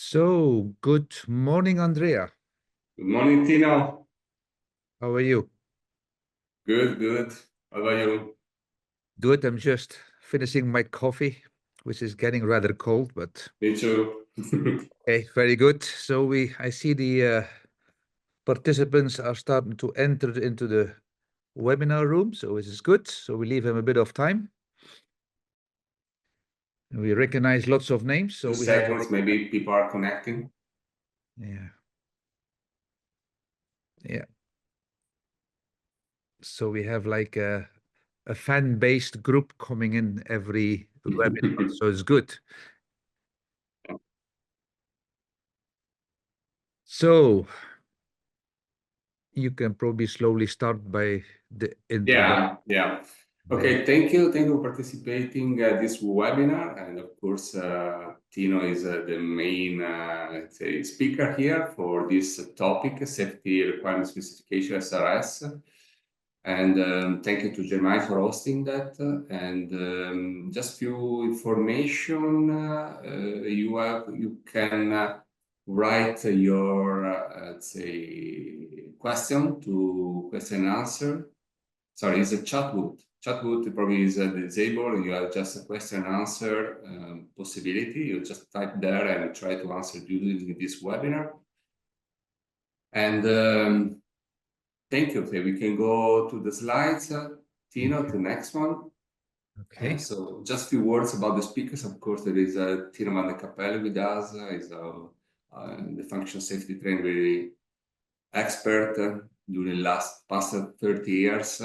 So, good morning, Andrea. Good morning, Tino. How are you? Good, good. How about you? Good. I'm just finishing my coffee, which is getting rather cold, but Me too. okay, very good. So I see the participants are starting to enter into the webinar room, so this is good. So we leave them a bit of time. And we recognize lots of names, so Two we have seconds, maybe people are connecting. yeah. So we have like a fan-based group coming in every webinar, so it's good. So you can probably slowly start by the introduction. Yeah. Okay, thank you. Thank you for participating this webinar. And of course, Tino is the main let's say speaker here for this topic, Safety Requirement Specification, SRS. And thank you to Gemini for hosting that. And just few information. You can write your let's say question to question and answer. Sorry, it's a chat booth. Chat booth probably is disabled, and you have just a question and answer possibility. You just type there and try to answer during this webinar. And thank you. Okay, we can go to the slides. Tino, to the next one. Okay. So just a few words about the speakers. Of course, there is Tino Van de Capelle with us. He's the function safety trainer, very expert during past 30 years.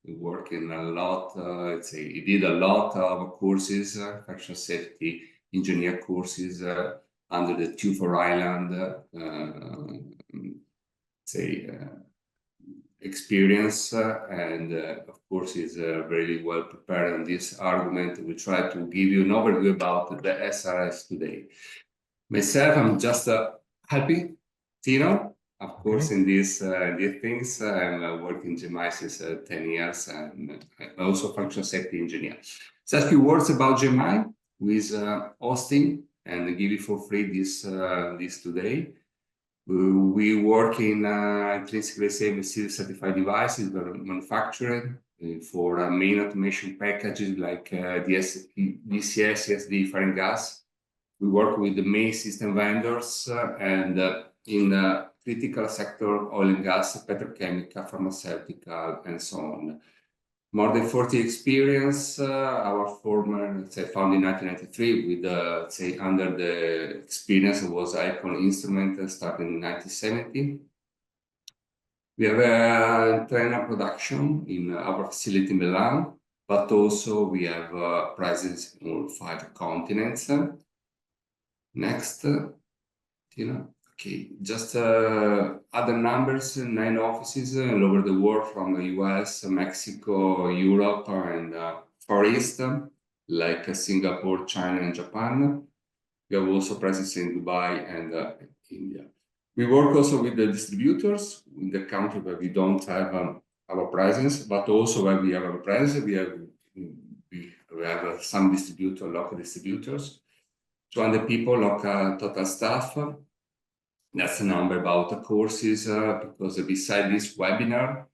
Working a lot, let's say he did a lot of courses, function safety engineer courses under the Tufor Island, experience, and of course is very well prepared on this argument. We try to give you an overview about the SRS today. Myself, I'm just happy, Tino, of course, in these things. I'm working in GMI since 10 years, and I'm also function safety engineer. So a few words about GMI with hosting, and give you for free this today. We work in intrinsically safe certified devices that are manufactured for main automation packages like DCS, ESD, fire and gas. We work with the main system vendors and in critical sector, oil and gas, petrochemical, pharmaceutical, and so on. More than 40 experience. Our former, let's say, founded in 1993 with, let's say, under the experience was Icon Instrument starting in 1970. We have a trainer production in our facility in Milan, but also we have presence in all 5 continents. Next, Tina. Okay, just other numbers, 9 offices all over the world, from the US, Mexico, Europe, and Far East, like Singapore, China, and Japan. We have also presence in Dubai and India. We work also with the distributors in the country where we don't have our presence, but also where we have our presence, we have some local distributors. 200 people, local total staff. That's a number about the courses, because beside this webinar,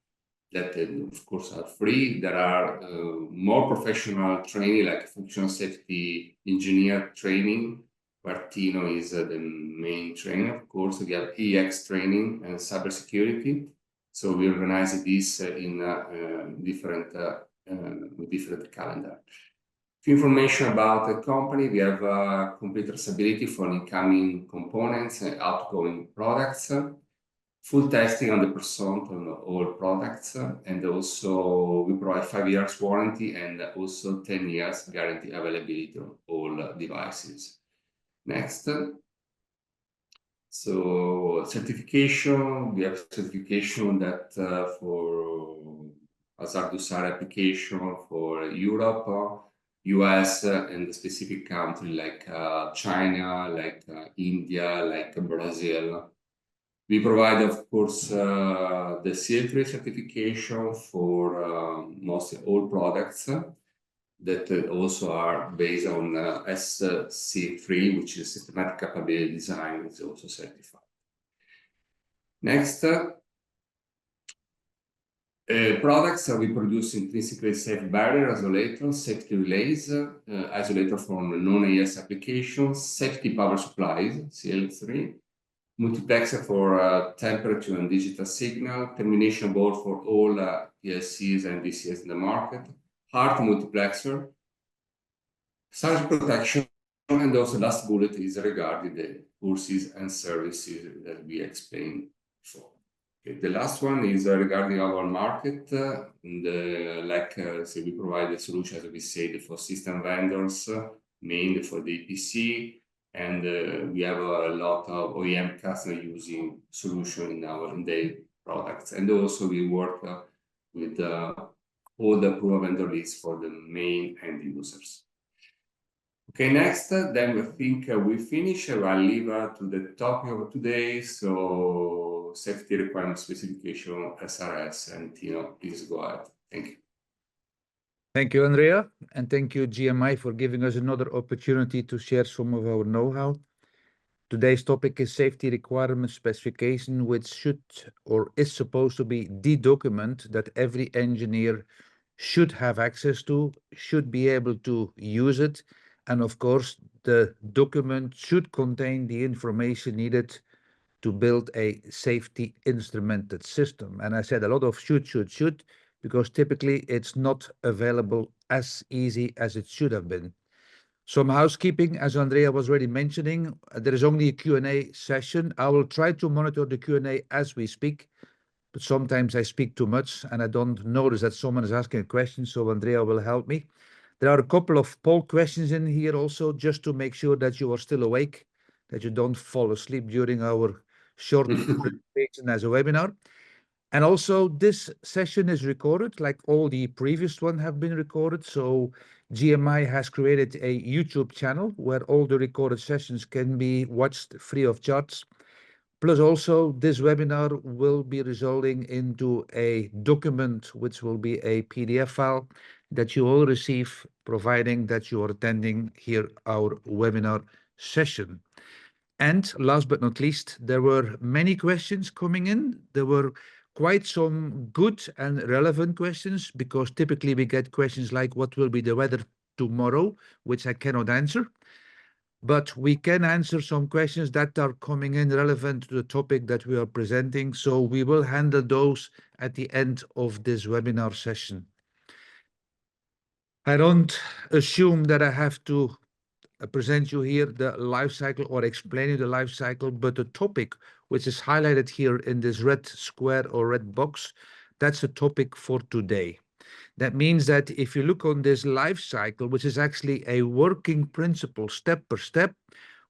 that of course are free, there are more professional training, like functional safety engineer training, where Tino is the main trainer. Of course, we have EX training and cybersecurity. So we organize this in different calendar. Information about the company. We have complete traceability for incoming components and outgoing products, full testing 100% on all products, and also we provide 5 years warranty and also 10 years guarantee availability on all devices. Next. So certification, we have certification that for hazard usar application for Europe, US, and the specific country like China, like India, like Brazil. We provide, of course, the CL3 certification for mostly all products. that also are based on SC3, which is Systematic Capability Design, is also certified. Next, products we produce intrinsically safe barrier isolators, safety relays, isolator from non-AES applications, safety power supplies, CL3, multiplexer for temperature and digital signal, termination board for all PLCs and DCS in the market, HART multiplexer, surge protection, and also last bullet is regarding the courses and services that we explained before. Okay, the last one is regarding our market. So we provide a solution, as we said, for system vendors, mainly for the EPC, and we have a lot of OEM customers using solution in their products. And also we work with all the approval vendor lists for the main end users. Okay, next, then I think we finish. I'll leave to the topic of today. So safety requirement specification, SRS, and Tino, please go ahead. Thank you. Thank you, Andrea, and thank you, GMI, for giving us another opportunity to share some of our know-how. Today's topic is safety requirement specification, which should or is supposed to be the document that every engineer should have access to, should be able to use it, and of course, the document should contain the information needed to build a safety instrumented system. And I said a lot of should, because typically it's not available as easy as it should have been. Some housekeeping, as Andrea was already mentioning, there is only a Q&A session. I will try to monitor the Q&A as we speak, but sometimes I speak too much and I don't notice that someone is asking a question, so Andrea will help me. There are a couple of poll questions in here also, just to make sure that you are still awake, that you don't fall asleep during our short presentation as a webinar. And also this session is recorded, like all the previous ones have been recorded. So GMI has created a YouTube channel where all the recorded sessions can be watched free of charge. Plus also this webinar will be resulting into a document, which will be a PDF file that you will receive, providing that you are attending here our webinar session. And last but not least, there were many questions coming in. There were quite some good and relevant questions, because typically we get questions like, what will be the weather tomorrow, which I cannot answer. But we can answer some questions that are coming in relevant to the topic that we are presenting. So we will handle those at the end of this webinar session. I don't assume that I have to present you here the life cycle or explain you the life cycle, but the topic which is highlighted here in this red square or red box, that's the topic for today. That means that if you look on this life cycle, which is actually a working principle, step per step,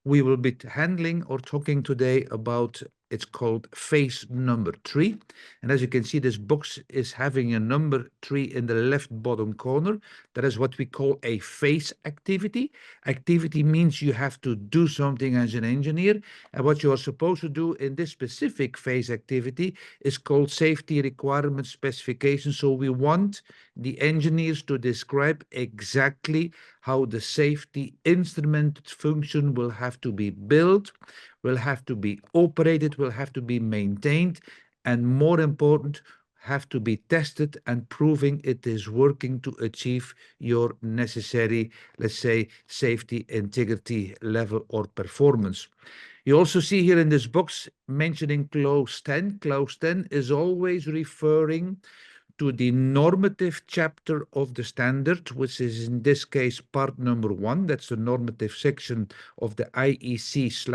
we will be handling or talking today about, it's called phase number 3. And as you can see, this box is having a number 3 in the left bottom corner. That is what we call a phase activity. Activity means you have to do something as an engineer. And what you are supposed to do in this specific phase activity is called safety requirement specification. So we want the engineers to describe exactly how the safety instrument function will have to be built, will have to be operated, will have to be maintained, and more important, have to be tested and proving it is working to achieve your necessary, let's say, safety integrity level or performance. You also see here in this box mentioning clause 10. Clause 10 is always referring to the normative chapter of the standard, which is in this case part number 1. That's the normative section of the IEC/ISA.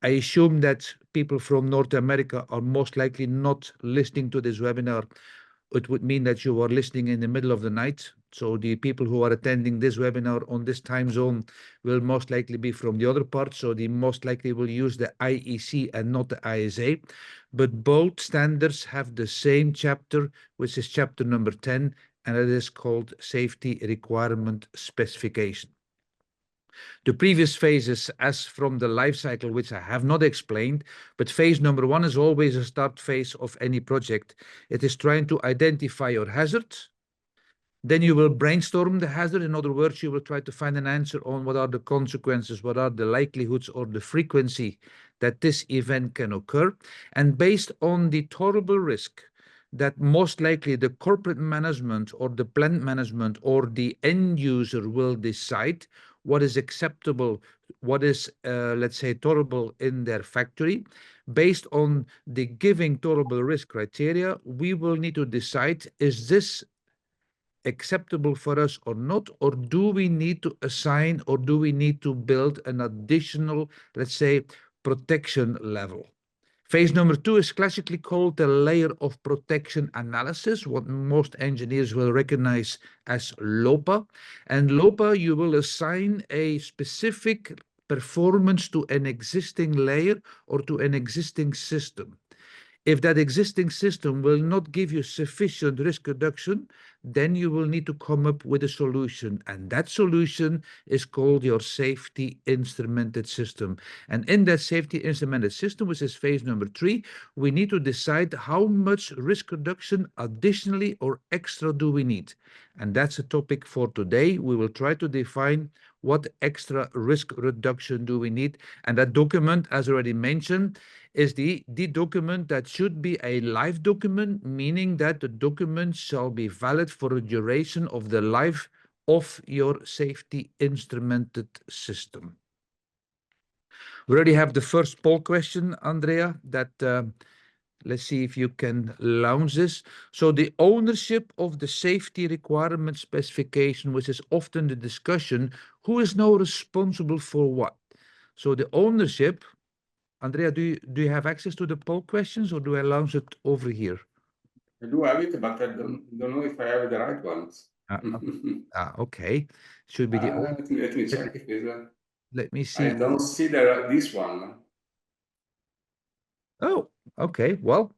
I assume that people from North America are most likely not listening to this webinar. It would mean that you are listening in the middle of the night. So the people who are attending this webinar on this time zone will most likely be from the other part. So they most likely will use the IEC and not the ISA. But both standards have the same chapter, which is chapter number 10, and it is called Safety Requirement Specification. The previous phases, as from the life cycle, which I have not explained, but phase number 1 is always a start phase of any project. It is trying to identify your hazard, Then you will brainstorm the hazard. In other words, you will try to find an answer on what are the consequences, what are the likelihoods or the frequency that this event can occur. And based on the tolerable risk that most likely the corporate management or the plant management or the end user will decide what is acceptable, what is, let's say, tolerable in their factory. Based on the giving tolerable risk criteria, we will need to decide, is this acceptable for us or not, or do we need to assign or do we need to build an additional, let's say, protection level? Phase number 2 is classically called the layer of protection analysis, what most engineers will recognize as LOPA. And LOPA, you will assign a specific performance to an existing layer or to an existing system. If that existing system will not give you sufficient risk reduction, then you will need to come up with a solution. And that solution is called your safety instrumented system. And in that safety instrumented system, which is phase number 3, we need to decide how much risk reduction additionally or extra do we need. And that's a topic for today. We will try to define what extra risk reduction do we need. And that document, as already mentioned, is the document that should be a live document, meaning that the document shall be valid for a duration of the life of your safety instrumented system. We already have the first poll question, Andrea, that let's see if you can launch this. So the ownership of the safety requirement specification, which is often the discussion, who is now responsible for what? So the ownership, Andrea, do you have access to the poll questions or do I launch it over here? I do have it, but I don't know if I have the right ones. Okay. Should be the let me check if it's let me see. I don't see this one. Oh, okay. Well,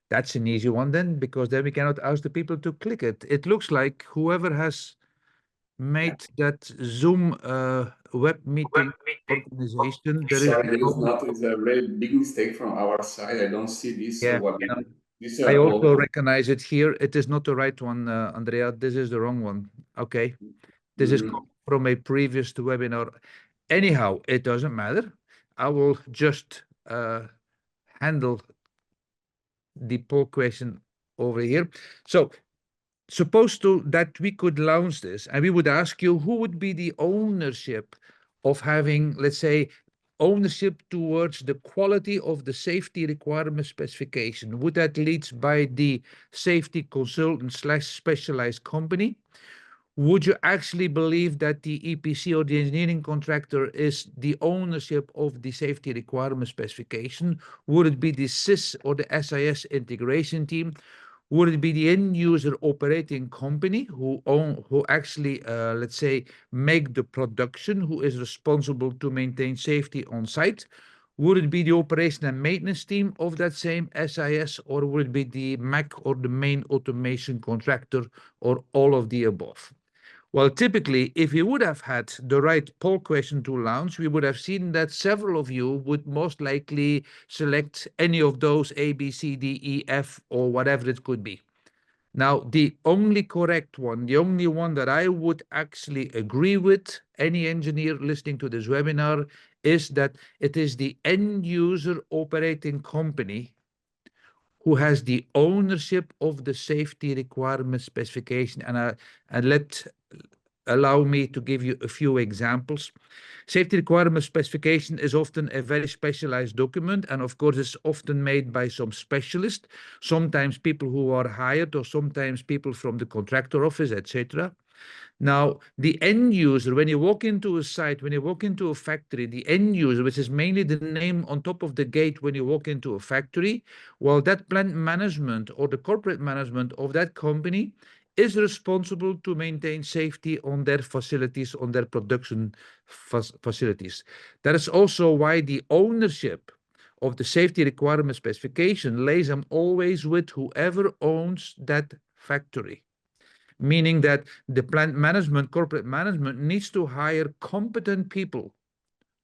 that's an easy one then, because then we cannot ask the people to click it. It looks like whoever has made that Zoom web meeting organization, there is Sorry, it's a very big mistake from our side. I don't see this yeah. webinar. I also recognize it here. It is not the right one, Andrea. This is the wrong one. Okay. This is from a previous webinar. Anyhow, it doesn't matter. I will just handle the poll question over here. So supposed to that we could launch this and we would ask you who would be the ownership of having, let's say, ownership towards the quality of the safety requirement specification. Would that lead by the safety consultant / specialized company? Would you actually believe that the EPC or the engineering contractor is the ownership of the safety requirement specification? Would it be the SIS or the SIS integration team? Would it be the end user operating company who actually, let's say, make the production, who is responsible to maintain safety on site? Would it be the operation and maintenance team of that same SIS, or would it be the MAC or the main automation contractor, or all of the above? Well, typically, if we would have had the right poll question to launch, we would have seen that several of you would most likely select any of those A, B, C, D, E, F, or whatever it could be. Now, the only correct one, the only one that I would actually agree with any engineer listening to this webinar, is that it is the end user operating company who has the ownership of the safety requirement specification. And allow me to give you a few examples. Safety requirement specification is often a very specialized document, and of course it's often made by some specialist, sometimes people who are hired or sometimes people from the contractor office, etc. Now, the end user, when you walk into a site, when you walk into a factory, the end user, which is mainly the name on top of the gate when you walk into a factory, well, that plant management or the corporate management of that company is responsible to maintain safety on their facilities, on their production facilities. That is also why the ownership of the safety requirement specification lays always with whoever owns that factory. Meaning that the plant management, corporate management needs to hire competent people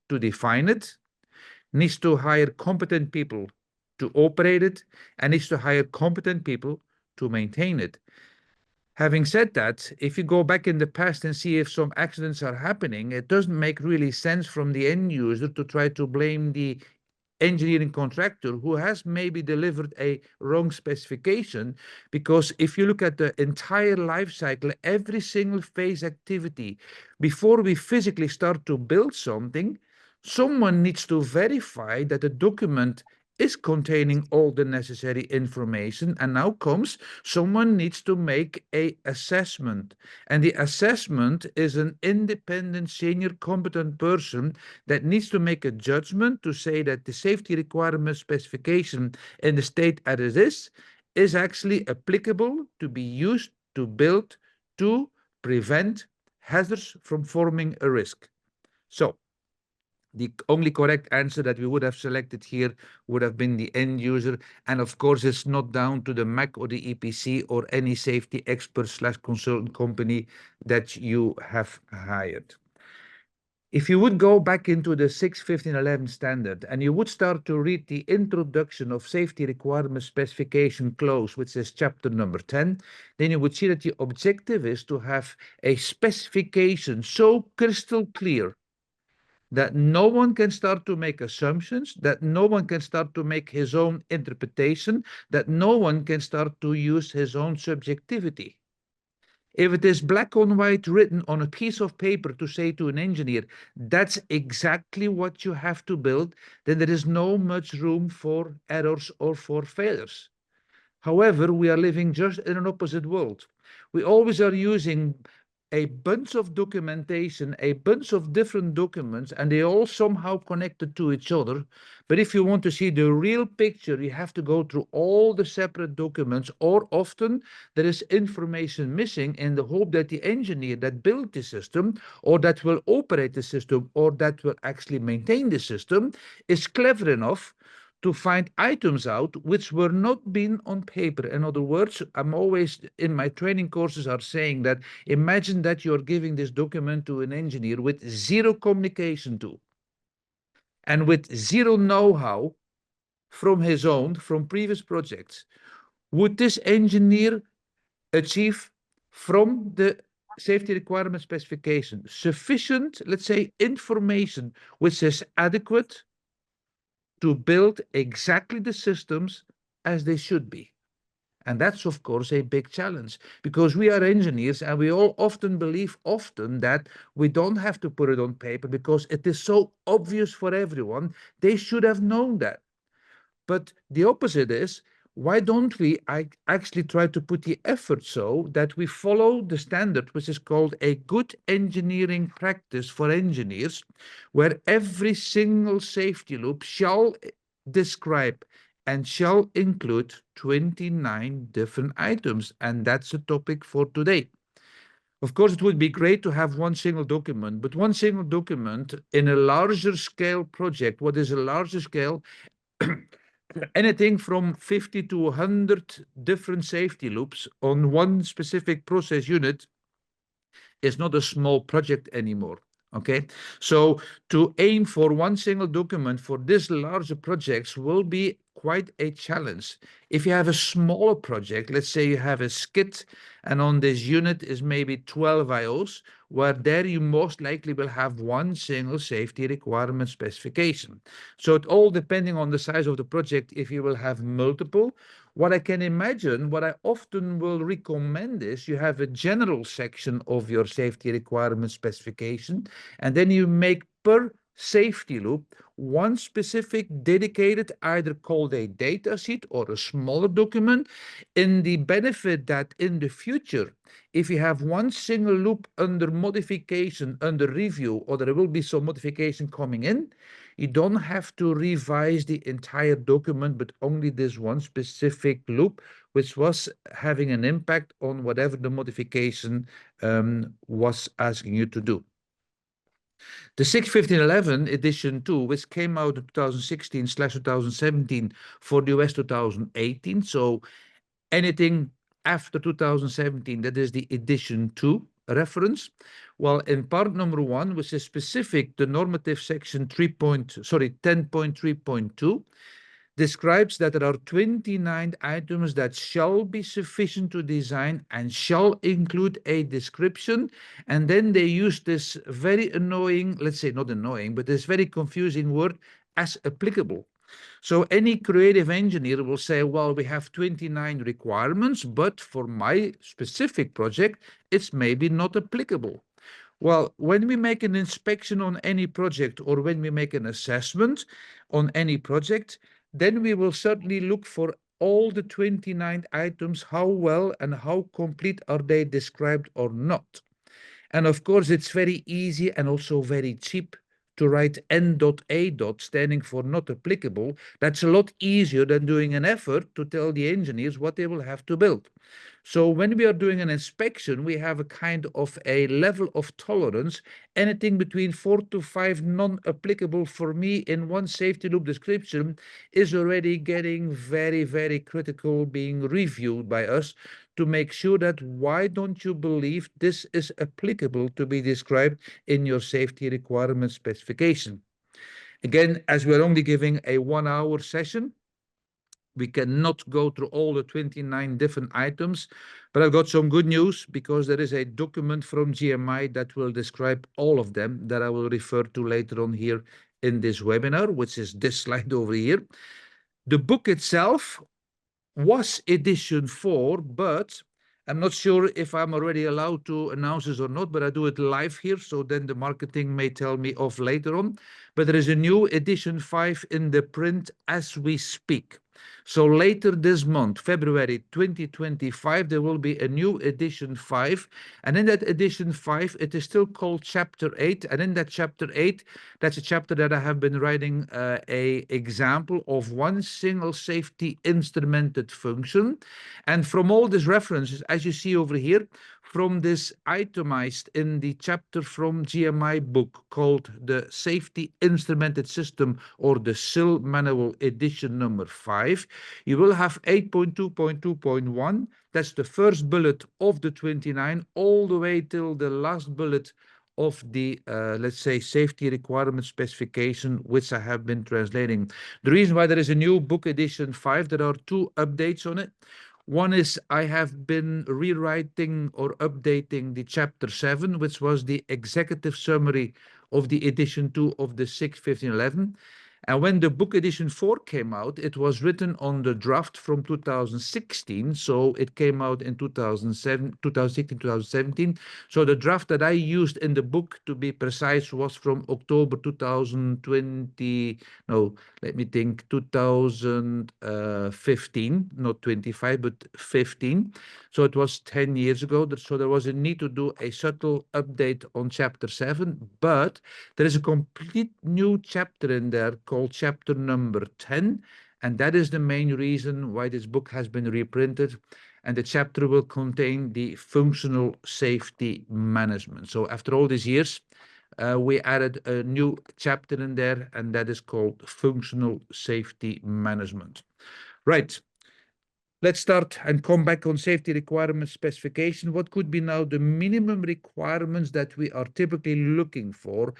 to define it, needs to hire competent people to operate it, and needs to hire competent people to maintain it. Having said that, if you go back in the past and see if some accidents are happening, it doesn't make really sense from the end user to try to blame the engineering contractor who has maybe delivered a wrong specification, because if you look at the entire life cycle, every single phase activity, before we physically start to build something, someone needs to verify that the document is containing all the necessary information, and now comes someone needs to make a assessment, and the assessment is an independent senior competent person that needs to make a judgment to say that the safety requirement specification in the state as it is actually applicable to be used to build to prevent hazards from forming a risk. So the only correct answer that we would have selected here would have been the end user. And of course, it's not down to the MAC or the EPC or any safety expert / consultant company that you have hired. If you would go back into the 6.15.11 standard and you would start to read the introduction of safety requirement specification clause, which is chapter number 10, then you would see that the objective is to have a specification so crystal clear that no one can start to make assumptions, that no one can start to make his own interpretation, that no one can start to use his own subjectivity. If it is black on white written on a piece of paper to say to an engineer, that's exactly what you have to build, then there is no much room for errors or for failures. However, we are living just in an opposite world. We always are using a bunch of documentation, a bunch of different documents, and they all somehow connected to each other. But if you want to see the real picture, you have to go through all the separate documents, or often there is information missing in the hope that the engineer that built the system, or that will operate the system, or that will actually maintain the system, is clever enough to find items out which were not been on paper. In other words, I'm always in my training courses are saying that imagine that you're giving this document to an engineer with zero communication to and with zero know-how from his own, from previous projects. Would this engineer achieve from the safety requirement specification sufficient, let's say, information which is adequate to build exactly the systems as they should be? And that's, of course, a big challenge, because we are engineers and we all often believe that we don't have to put it on paper because it is so obvious for everyone. They should have known that. But the opposite is, why don't we actually try to put the effort so that we follow the standard, which is called a good engineering practice for engineers, where every single safety loop shall describe and shall include 29 different items. And that's a topic for today. Of course, it would be great to have one single document, but one single document in a larger scale project. What is a larger scale? Anything from 50 to 100 different safety loops on one specific process unit is not a small project anymore. Okay, so to aim for one single document for this larger projects will be quite a challenge. If you have a smaller project, let's say you have a skid and on this unit is maybe 12 IOs, where there you most likely will have one single safety requirement specification. So it all depending on the size of the project, if you will have multiple. What I can imagine, what I often will recommend is you have a general section of your safety requirement specification, and then you make per safety loop one specific dedicated, either called a data sheet or a smaller document, in the benefit that in the future, if you have one single loop under modification, under review, or there will be some modification coming in, you don't have to revise the entire document, but only this one specific loop, which was having an impact on whatever the modification was asking you to do. The 6.15.11 edition 2, which came out in 2016/2017 for the US 2018. So anything after 2017, that is the edition 2 reference. Well, in part number 1, which is specific, the normative section 10.3.2, describes that there are 29 items that shall be sufficient to design and shall include a description. And then they use this very annoying, let's say not annoying, but this very confusing word, as applicable. So any creative engineer will say, well, we have 29 requirements, but for my specific project, it's maybe not applicable. Well, when we make an inspection on any project or when we make an assessment on any project, then we will certainly look for all the 29 items, how well and how complete are they described or not. And of course, it's very easy and also very cheap to write N.A. standing for not applicable. That's a lot easier than doing an effort to tell the engineers what they will have to build. So when we are doing an inspection, we have a kind of a level of tolerance, anything between 4 to 5 non-applicable for me in one safety loop description is already getting very, very critical, being reviewed by us to make sure that why don't you believe this is applicable to be described in your safety requirement specification. Again, as we're only giving a 1-hour session, we cannot go through all the 29 different items, but I've got some good news because there is a document from GMI that will describe all of them that I will refer to later on here in this webinar, which is this slide over here. The book itself was edition 4, but I'm not sure if I'm already allowed to announce this or not, but I do it live here, so then the marketing may tell me off later on. But there is a new edition 5 in the print as we speak. So later this month, February 2025, there will be a new edition 5. And in that edition 5, it is still called Chapter 8. And in that Chapter 8, that's a chapter that I have been writing a example of one single safety instrumented function. And from all these references, as you see over here, from this itemized in the chapter from GMI book called the Safety Instrumented System or the SIL Manual Edition number 5, you will have 8.2.2.1. That's the first bullet of the 29 all the way till the last bullet of the, let's say, safety requirement specification, which I have been translating. The reason why there is a new book edition 5, there are 2 updates on it. One is I have been rewriting or updating the chapter 7, which was the executive summary of the edition 2 of the 6/15/11. And when the book edition 4 came out, it was written on the draft from 2016. So it came out in 2016, 2017. So the draft that I used in the book, to be precise, was from October 2020. No, let me think, 2015, not 25, but 15. So it was 10 years ago. So there was a need to do a subtle update on chapter 7, but there is a complete new chapter in there called chapter number 10. And that is the main reason why this book has been reprinted. And the chapter will contain the functional safety management. So after all these years, we added a new chapter in there, and that is called functional safety management. Right. Let's start and come back on safety requirement specification. What could be now the minimum requirements that we are typically looking for?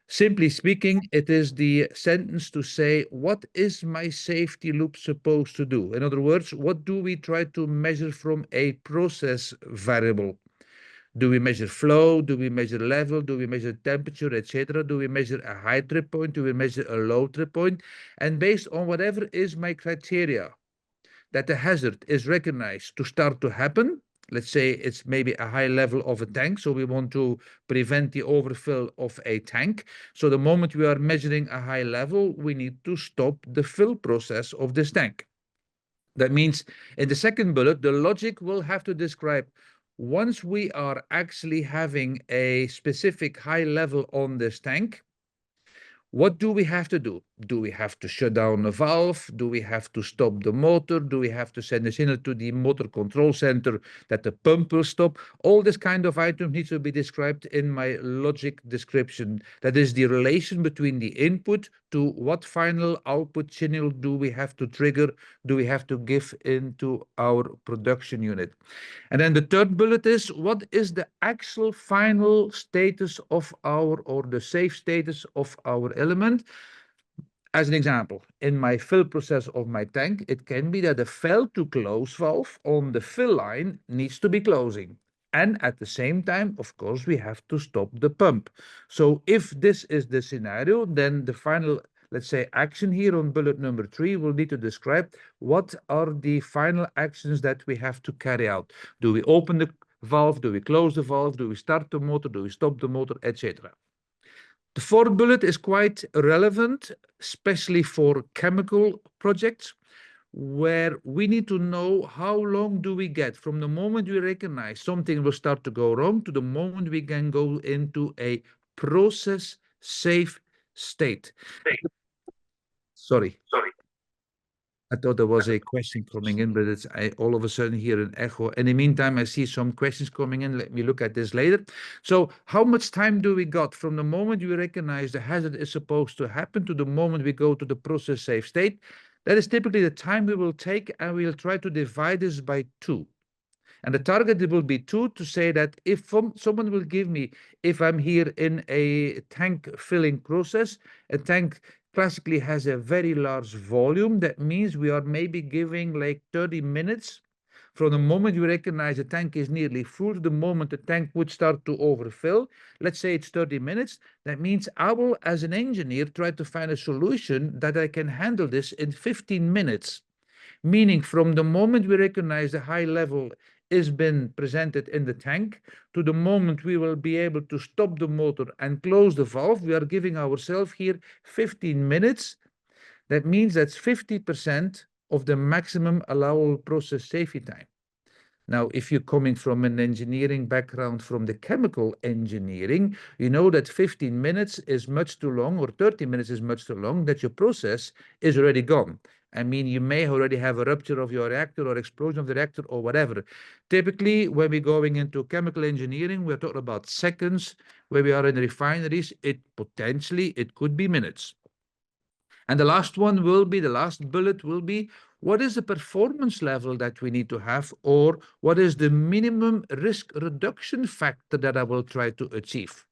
Simply speaking, it is the sentence to say, what is my safety loop supposed to do? In other words, what do we try to measure from a process variable? Do we measure flow? Do we measure level? Do we measure temperature, etc.? Do we measure a high trip point? Do we measure a low trip point? And based on whatever is my criteria that the hazard is recognized to start to happen, let's say it's maybe a high level of a tank, so we want to prevent the overfill of a tank. So the moment we are measuring a high level, we need to stop the fill process of this tank. That means in the second bullet, the logic will have to describe, once we are actually having a specific high level on this tank, what do we have to do? Do we have to shut down a valve? Do we have to stop the motor? Do we have to send a signal to the motor control center that the pump will stop? All this kind of item needs to be described in my logic description. That is the relation between the input to what final output signal do we have to trigger, do we have to give into our production unit. And then the third bullet is, what is the actual final status of our, or the safe status of our element? As an example, in my fill process of my tank, it can be that the fail to close valve on the fill line needs to be closing. And at the same time, of course, we have to stop the pump. So if this is the scenario, then the final, let's say, action here on bullet number 3 will need to describe what are the final actions that we have to carry out. Do we open the valve? Do we close the valve? Do we start the motor? Do we stop the motor, etc.? The fourth bullet is quite relevant, especially for chemical projects, where we need to know how long do we get from the moment we recognize something will start to go wrong to the moment we can go into a process safe state. Sorry. I thought there was a question coming in, but I all of a sudden hear an echo. In the meantime, I see some questions coming in. Let me look at this later. So how much time do we got from the moment we recognize the hazard is supposed to happen to the moment we go to the process safe state? That is typically the time we will take, and we'll try to divide this by 2. And the target will be 2 to say that if someone will give me, if I'm here in a tank filling process, a tank classically has a very large volume. That means we are maybe giving like 30 minutes from the moment you recognize the tank is nearly full to the moment the tank would start to overfill. Let's say it's 30 minutes. That means I will, as an engineer, try to find a solution that I can handle this in 15 minutes. Meaning from the moment we recognize the high level is been presented in the tank to the moment we will be able to stop the motor and close the valve, we are giving ourselves here 15 minutes. That means that's 50% of the maximum allowable process safety time. Now, if you're coming from an engineering background from the chemical engineering, you know that 15 minutes is much too long, or 30 minutes is much too long, that your process is already gone. I mean, you may already have a rupture of your reactor or explosion of the reactor or whatever. Typically, when we're going into chemical engineering, we're talking about seconds. Where we are in refineries, it could be minutes. And the last one will be, the last bullet will be, what is the performance level that we need to have, or what is the minimum risk reduction factor that I will try to achieve?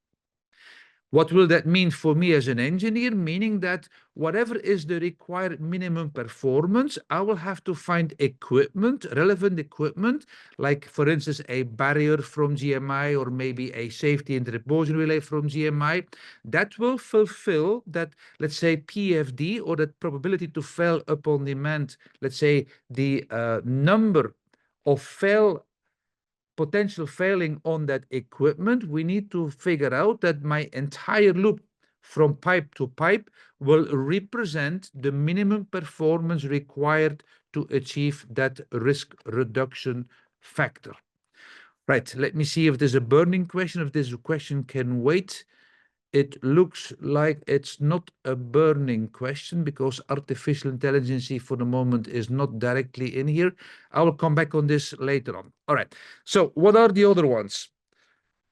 What will that mean for me as an engineer? Meaning that whatever is the required minimum performance, I will have to find equipment, relevant equipment, like for instance, a barrier from GMI or maybe a safety interpolation relay from GMI that will fulfill that, let's say, PFD, or that probability to fail upon demand, let's say the number of potential failing on that equipment. We need to figure out that my entire loop from pipe to pipe will represent the minimum performance required to achieve that risk reduction factor. Right, let me see if there's a burning question, if this question can wait. It looks like it's not a burning question because artificial intelligence for the moment is not directly in here. I will come back on this later on. All right. So what are the other ones?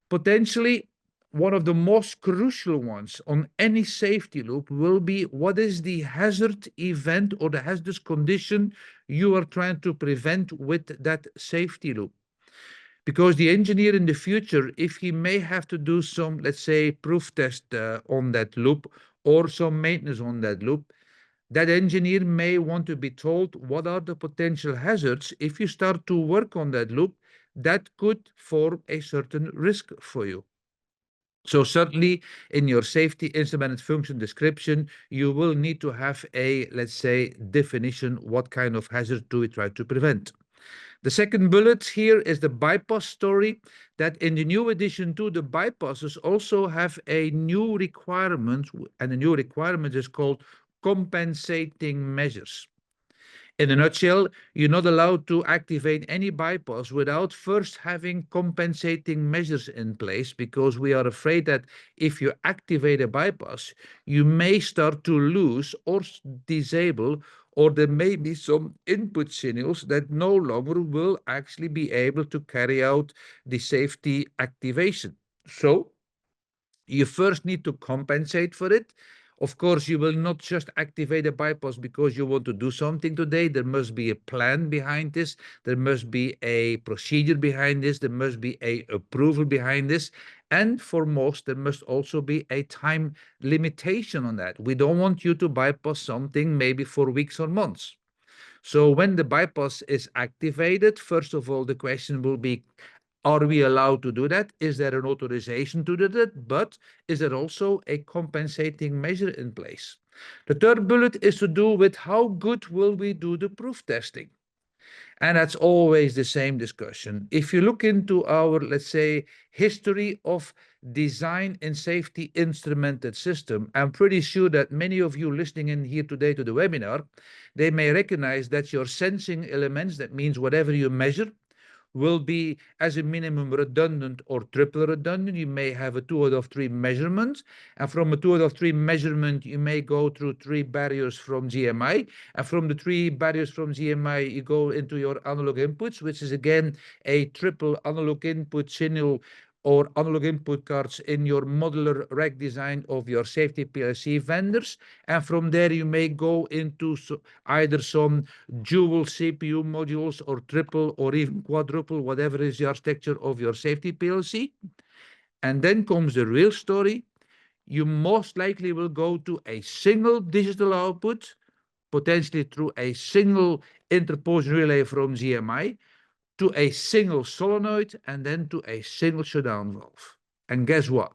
Potentially one of the most crucial ones on any safety loop will be what is the hazard event or the hazardous condition you are trying to prevent with that safety loop. Because the engineer in the future, if he may have to do some, let's say, proof test on that loop or some maintenance on that loop, that engineer may want to be told what are the potential hazards if you start to work on that loop that could form a certain risk for you. So certainly in your safety instrumented function description, you will need to have a, let's say, definition, what kind of hazard do we try to prevent. The second bullet here is the bypass story, that in the new addition to the bypasses also have a new requirement, and the new requirement is called compensating measures. In a nutshell, you're not allowed to activate any bypass without first having compensating measures in place, because we are afraid that if you activate a bypass, you may start to lose or disable, or there may be some input signals that no longer will actually be able to carry out the safety activation. So you first need to compensate for it. Of course, you will not just activate a bypass because you want to do something today. There must be a plan behind this. There must be a procedure behind this. There must be a approval behind this. And for most, there must also be a time limitation on that. We don't want you to bypass something maybe for weeks or months. So when the bypass is activated, first of all, the question will be, are we allowed to do that? Is there an authorization to do that? But is there also a compensating measure in place? The third bullet is to do with how good will we do the proof testing? And that's always the same discussion. If you look into our, let's say, history of design and safety instrumented system, I'm pretty sure that many of you listening in here today to the webinar, they may recognize that your sensing elements, that means whatever you measure, will be as a minimum redundant or triple redundant. You may have a 2 out of 3 measurement, and from a 2 out of 3 measurement, you may go through 3 barriers from GMI, and from the 3 barriers from GMI, you go into your analog inputs, which is again a triple analog input signal or analog input cards in your modular rack design of your safety PLC vendors. And from there, you may go into either some dual CPU modules or triple or even quadruple, whatever is the architecture of your safety PLC. And then comes the real story. You most likely will go to a single digital output, potentially through a single interposer relay from GMI, to a single solenoid, and then to a single shutdown valve. And guess what?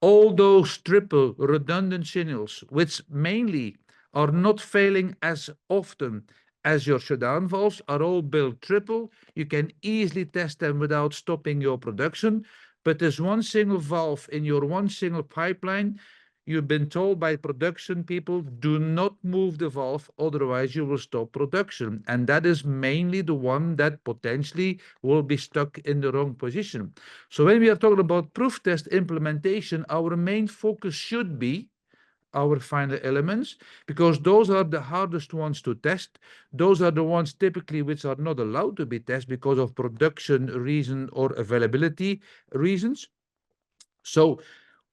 All those triple redundant signals, which mainly are not failing as often as your shutdown valves, are all built triple. You can easily test them without stopping your production. But there's one single valve in your one single pipeline. You've been told by production people, do not move the valve, otherwise you will stop production. And that is mainly the one that potentially will be stuck in the wrong position. So when we are talking about proof test implementation, our main focus should be our final elements, because those are the hardest ones to test. Those are the ones typically which are not allowed to be tested because of production reason or availability reasons. So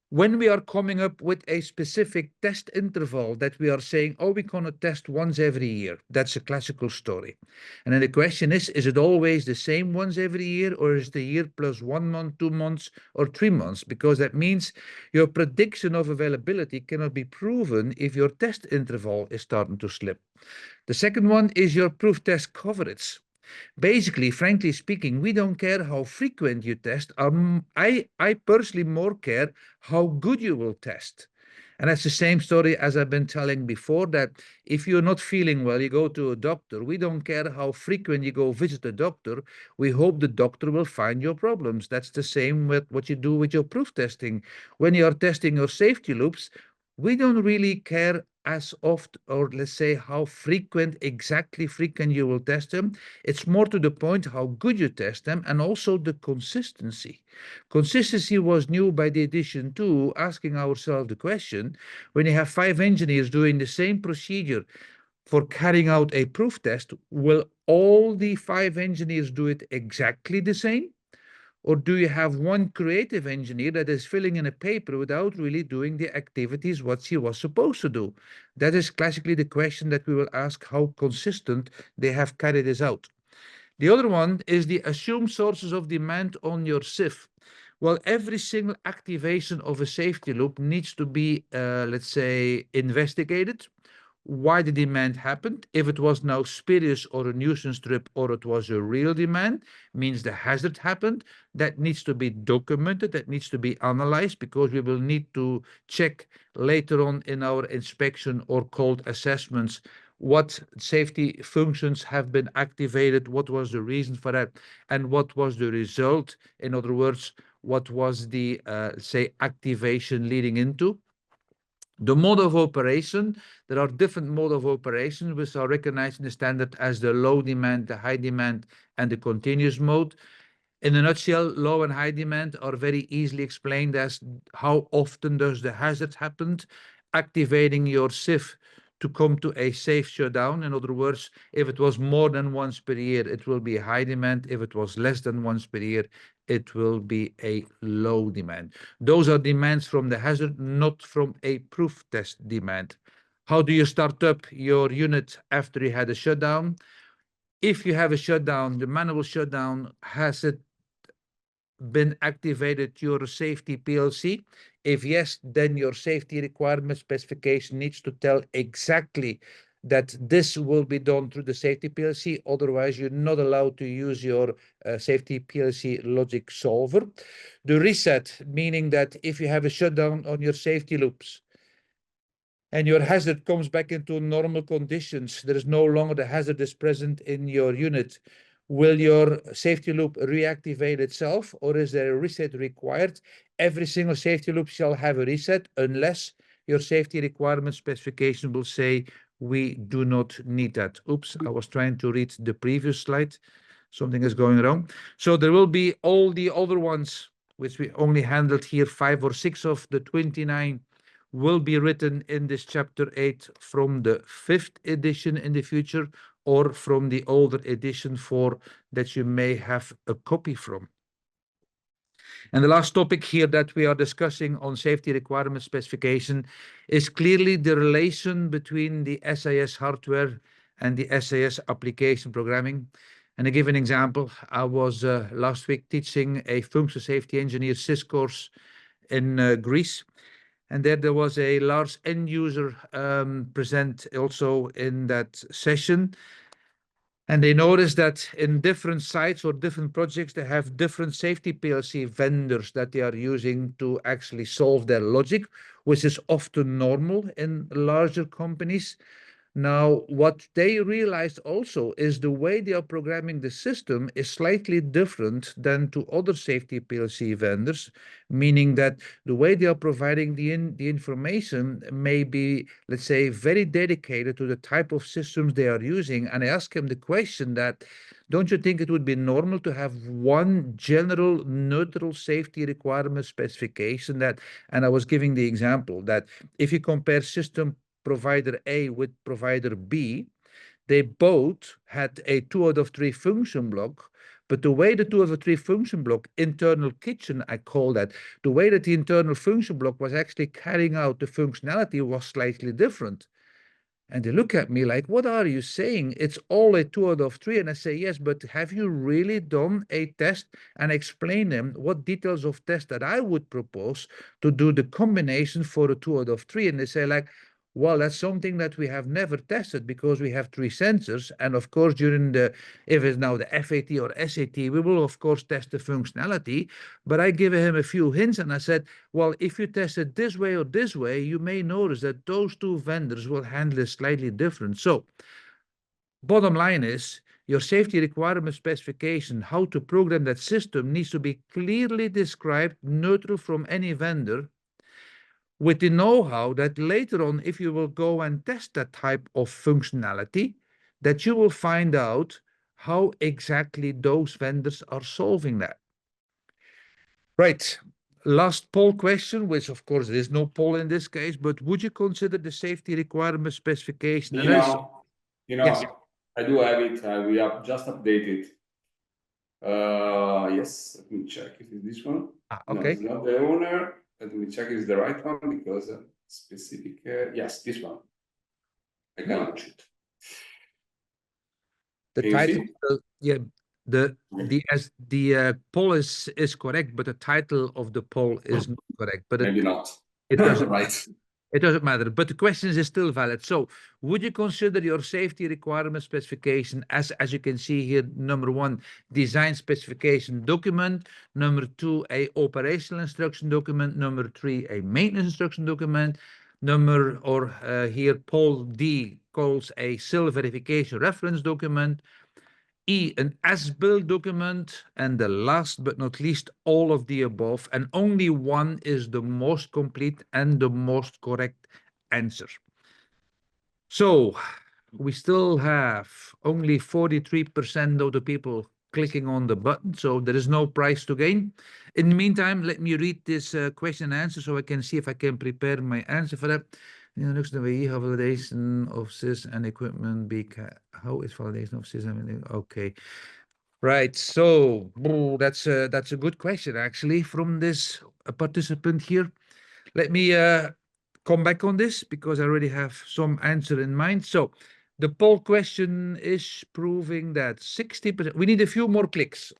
when we are coming up with a specific test interval that we are saying, oh, we're going to test once every year, that's a classical story. And then the question is it always the same once every year, or is the year plus 1 month, 2 months, or 3 months? Because that means your prediction of availability cannot be proven if your test interval is starting to slip. The second one is your proof test coverage. Basically, frankly speaking, we don't care how frequent you test. I personally more care how good you will test. And that's the same story as I've been telling before, that if you're not feeling well, you go to a doctor. We don't care how frequent you go visit the doctor. We hope the doctor will find your problems. That's the same with what you do with your proof testing. When you are testing your safety loops, we don't really care as often, or let's say how exactly frequent you will test them. It's more to the point how good you test them, and also the consistency. Consistency was new by the addition to asking ourselves the question, when you have 5 engineers doing the same procedure for carrying out a proof test, will all the 5 engineers do it exactly the same? Or do you have one creative engineer that is filling in a paper without really doing the activities what she was supposed to do? That is classically the question that we will ask, how consistent they have carried this out. The other one is the assumed sources of demand on your SIF. Well, every single activation of a safety loop needs to be, let's say, investigated. Why the demand happened, if it was now spurious or a nuisance trip, or it was a real demand, means the hazard happened. That needs to be documented, that needs to be analyzed, because we will need to check later on in our inspection or called assessments what safety functions have been activated, what was the reason for that, and what was the result. In other words, what was the, say, activation leading into. The mode of operation, there are different mode of operation which are recognized in the standard as the low demand, the high demand, and the continuous mode. In a nutshell, low and high demand are very easily explained as how often does the hazard happen, activating your SIF to come to a safe shutdown. In other words, if it was more than once per year, it will be a high demand. If it was less than once per year, it will be a low demand. Those are demands from the hazard, not from a proof test demand. How do you start up your unit after you had a shutdown? If you have a shutdown, the manual shutdown, has it been activated your safety PLC? If yes, then your safety requirement specification needs to tell exactly that this will be done through the safety PLC. Otherwise, you're not allowed to use your safety PLC logic solver. The reset, meaning that if you have a shutdown on your safety loops, and your hazard comes back into normal conditions, there is no longer the hazard is present in your unit, will your safety loop reactivate itself, or is there a reset required? Every single safety loop shall have a reset unless your safety requirement specification will say we do not need that. Oops, I was trying to read the previous slide. Something is going wrong. So there will be all the other ones, which we only handled here, 5 or 6 of the 29, will be written in this chapter 8 from the 5th edition in the future, or from the older edition 4 that you may have a copy from. And the last topic here that we are discussing on safety requirement specification is clearly the relation between the SIS hardware and the SIS application programming. And I give an example. I was last week teaching a functional safety engineer SIS course in Greece. And there was a large end user present also in that session. And they noticed that in different sites or different projects, they have different safety PLC vendors that they are using to actually solve their logic, which is often normal in larger companies. Now, what they realized also is the way they are programming the system is slightly different than to other safety PLC vendors, meaning that the way they are providing the information may be, let's say, very dedicated to the type of systems they are using. And I asked him the question that, don't you think it would be normal to have one general neutral safety requirement specification that, and I was giving the example that if you compare system provider A with provider B, they both had a 2 out of 3 function block, but the way the 2 out of 3 function block, internal kitchen, I call that, the way that the internal function block was actually carrying out the functionality was slightly different. And they look at me like, what are you saying? It's all a 2 out of 3. And I say, yes, but have you really done a test? And explain them what details of test that I would propose to do the combination for a 2 out of 3. And they say like, well, that's something that we have never tested because we have 3 sensors. And of course, during the, if it's now the FAT or SAT, we will of course test the functionality. But I give him a few hints and I said, well, if you test it this way or this way, you may notice that those 2 vendors will handle it slightly different. So bottom line is, your safety requirement specification, how to program that system, needs to be clearly described, neutral from any vendor, with the know-how that later on, if you will go and test that type of functionality, that you will find out how exactly those vendors are solving that. Right. Last poll question, which of course there is no poll in this case, but would you consider the safety requirement specification? Yes. I do have it. We have just updated. Yes, let me check if it's this one. Okay. No, it's not the owner. Let me check if it's the right one because specific. Yes, this one. I cannot shoot. The title, yeah, the poll is correct, but the title of the poll is not correct. But maybe not. It doesn't right. It doesn't matter. But the question is still valid. So, would you consider your safety requirement specification as you can see here? Number 1, design specification document. Number 2, a operational instruction document. Number 3, a maintenance instruction document. Here Paul D calls a SIL verification reference document. E, an as-built document, and the last but not least, all of the above, and only one is the most complete and the most correct answer. So we still have only 43% of the people clicking on the button, so there is no prize to gain. In the meantime, let me read this question and answer so I can see if I can prepare my answer for that. In the next way, how validation of sys and equipment how is validation of sys and okay. Right. So that's a good question actually from this participant here. Let me come back on this because I already have some answer in mind. So the poll question is proving that 60%, we need a few more clicks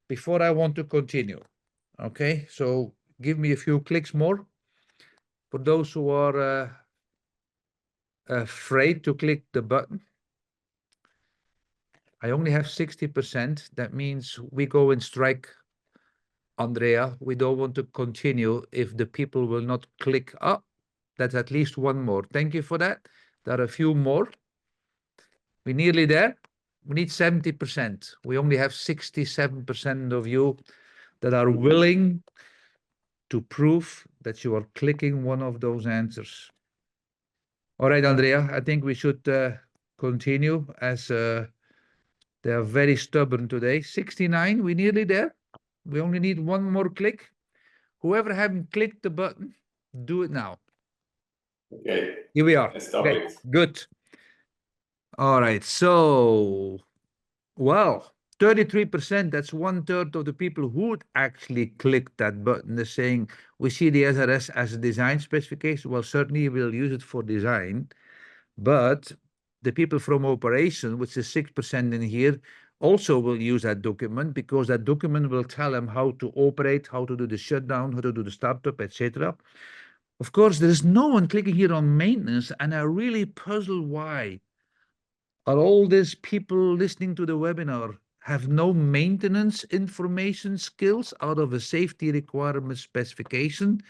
before I want to continue. Okay, so give me a few clicks more. For those who are afraid to click the button, I only have 60%. That means we go and strike Andrea. We don't want to continue if the people will not click up. That's at least one more. Thank you for that. There are a few more. We're nearly there. We need 70%. We only have 67% of you that are willing to prove that you are clicking one of those answers. All right, Andrea, I think we should continue as they are very stubborn today. 69, we're nearly there. We only need one more click. Whoever haven't clicked the button, do it now. Okay. Here we are. Let's stop Okay, it. good. All right, so, well, 33%, that's 1/3 of the people who would actually click that button. They're saying, we see the SRS as a design specification. Well, certainly we'll use it for design, but the people from operation, which is 6% in here, also will use that document because that document will tell them how to operate, how to do the shutdown, how to do the startup, etc. Of course, there is no one clicking here on maintenance, and I really puzzle why. Are all these people listening to the webinar have no maintenance information skills out of a safety requirement specification?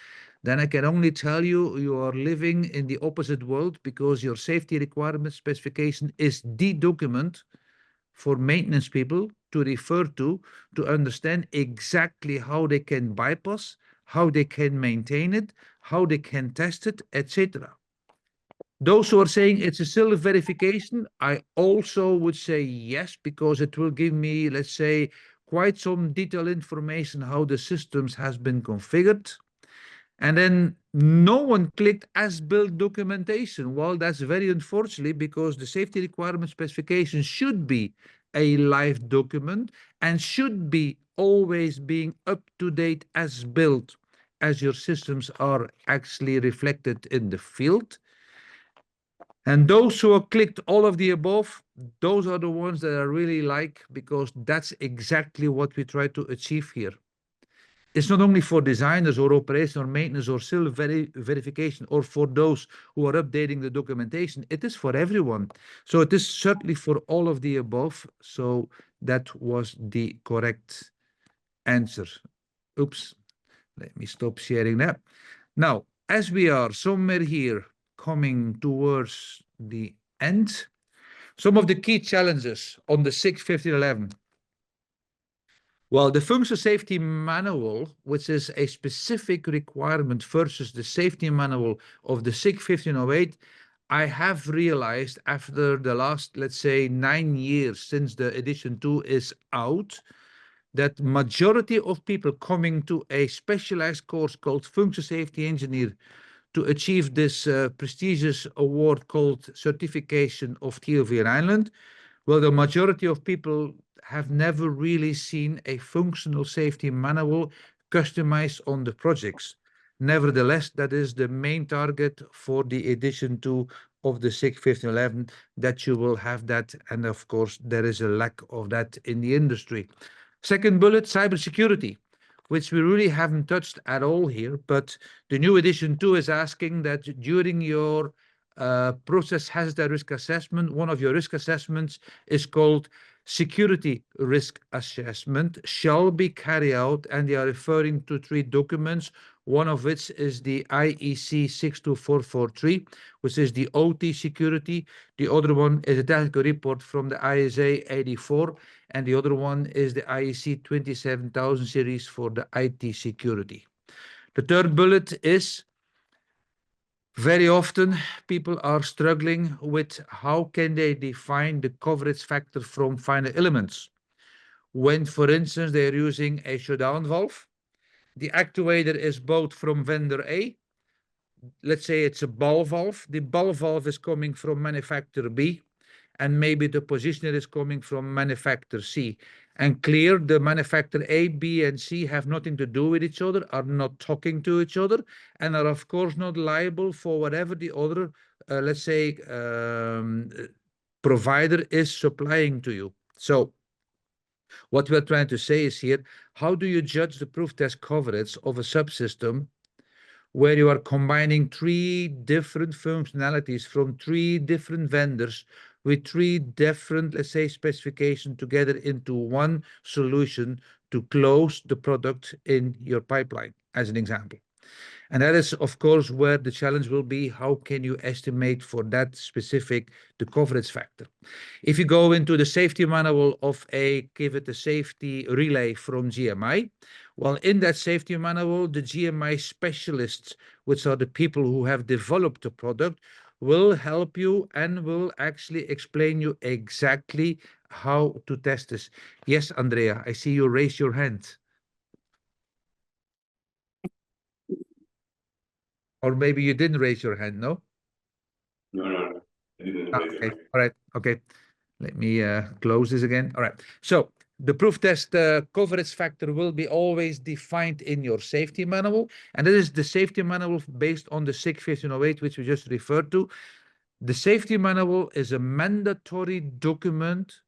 Then I can only tell you, you are living in the opposite world because your safety requirement specification is the document for maintenance people to refer to understand exactly how they can bypass, how they can maintain it, how they can test it, etc. Those who are saying it's a silver verification, I also would say yes, because it will give me, let's say, quite some detailed information how the systems has been configured. And then no one clicked as built documentation. Well, that's very unfortunately because the safety requirement specification should be a live document and should be always being up to date as built as your systems are actually reflected in the field. And those who have clicked all of the above, those are the ones that I really like because that's exactly what we try to achieve here. It's not only for designers or operation or maintenance or still verification or for those who are updating the documentation. It is for everyone. So it is certainly for all of the above. So that was the correct answer. Oops. Let me stop sharing that. Now, as we are somewhere here coming towards the end, some of the key challenges on the 61511. Well, the functional safety manual, which is a specific requirement versus the safety manual of the SIG 1508, I have realized after the last, let's say, 9 years since the edition 2 is out, that majority of people coming to a specialized course called Functional Safety Engineer to achieve this prestigious award called Certification of TLV in Ireland, well, the majority of people have never really seen a functional safety manual customized on the projects. Nevertheless, that is the main target for the edition 2 of the SIG 1511, that you will have that. And of course, there is a lack of that in the industry. Second bullet, cybersecurity, which we really haven't touched at all here, but the new edition 2 is asking that during your process hazard risk assessment, one of your risk assessments is called security risk assessment, shall be carried out, and they are referring to 3 documents, one of which is the IEC 62443, which is the OT security. The other one is a technical report from the ISA 84, and the other one is the IEC 27000 series for the IT security. The third bullet is very often people are struggling with how can they define the coverage factor from final elements. When, for instance, they're using a shutdown valve, the actuator is bought from vendor A, let's say it's a ball valve. The ball valve is coming from manufacturer B, and maybe the positioner is coming from manufacturer C. And clear, the manufacturer A, B, and C have nothing to do with each other, are not talking to each other, and are of course not liable for whatever the other, let's say, provider is supplying to you. So what we're trying to say is here, how do you judge the proof test coverage of a subsystem where you are combining three different functionalities from three different vendors with three different, let's say, specifications together into one solution to close the product in your pipeline, as an example. And that is, of course, where the challenge will be. How can you estimate for that specific the coverage factor? If you go into the safety manual of give it a safety relay from GMI, well, in that safety manual, the GMI specialists, which are the people who have developed the product, will help you and will actually explain you exactly how to test this. Yes, Andrea, I see you raise your hand. Or maybe you didn't raise your hand, no? No. I didn't raise it. Okay. All right. Okay. Let me close this again. All right. So the proof test coverage factor will be always defined in your safety manual. And that is the safety manual based on the SIG 1508, which we just referred to. The safety manual is a mandatory document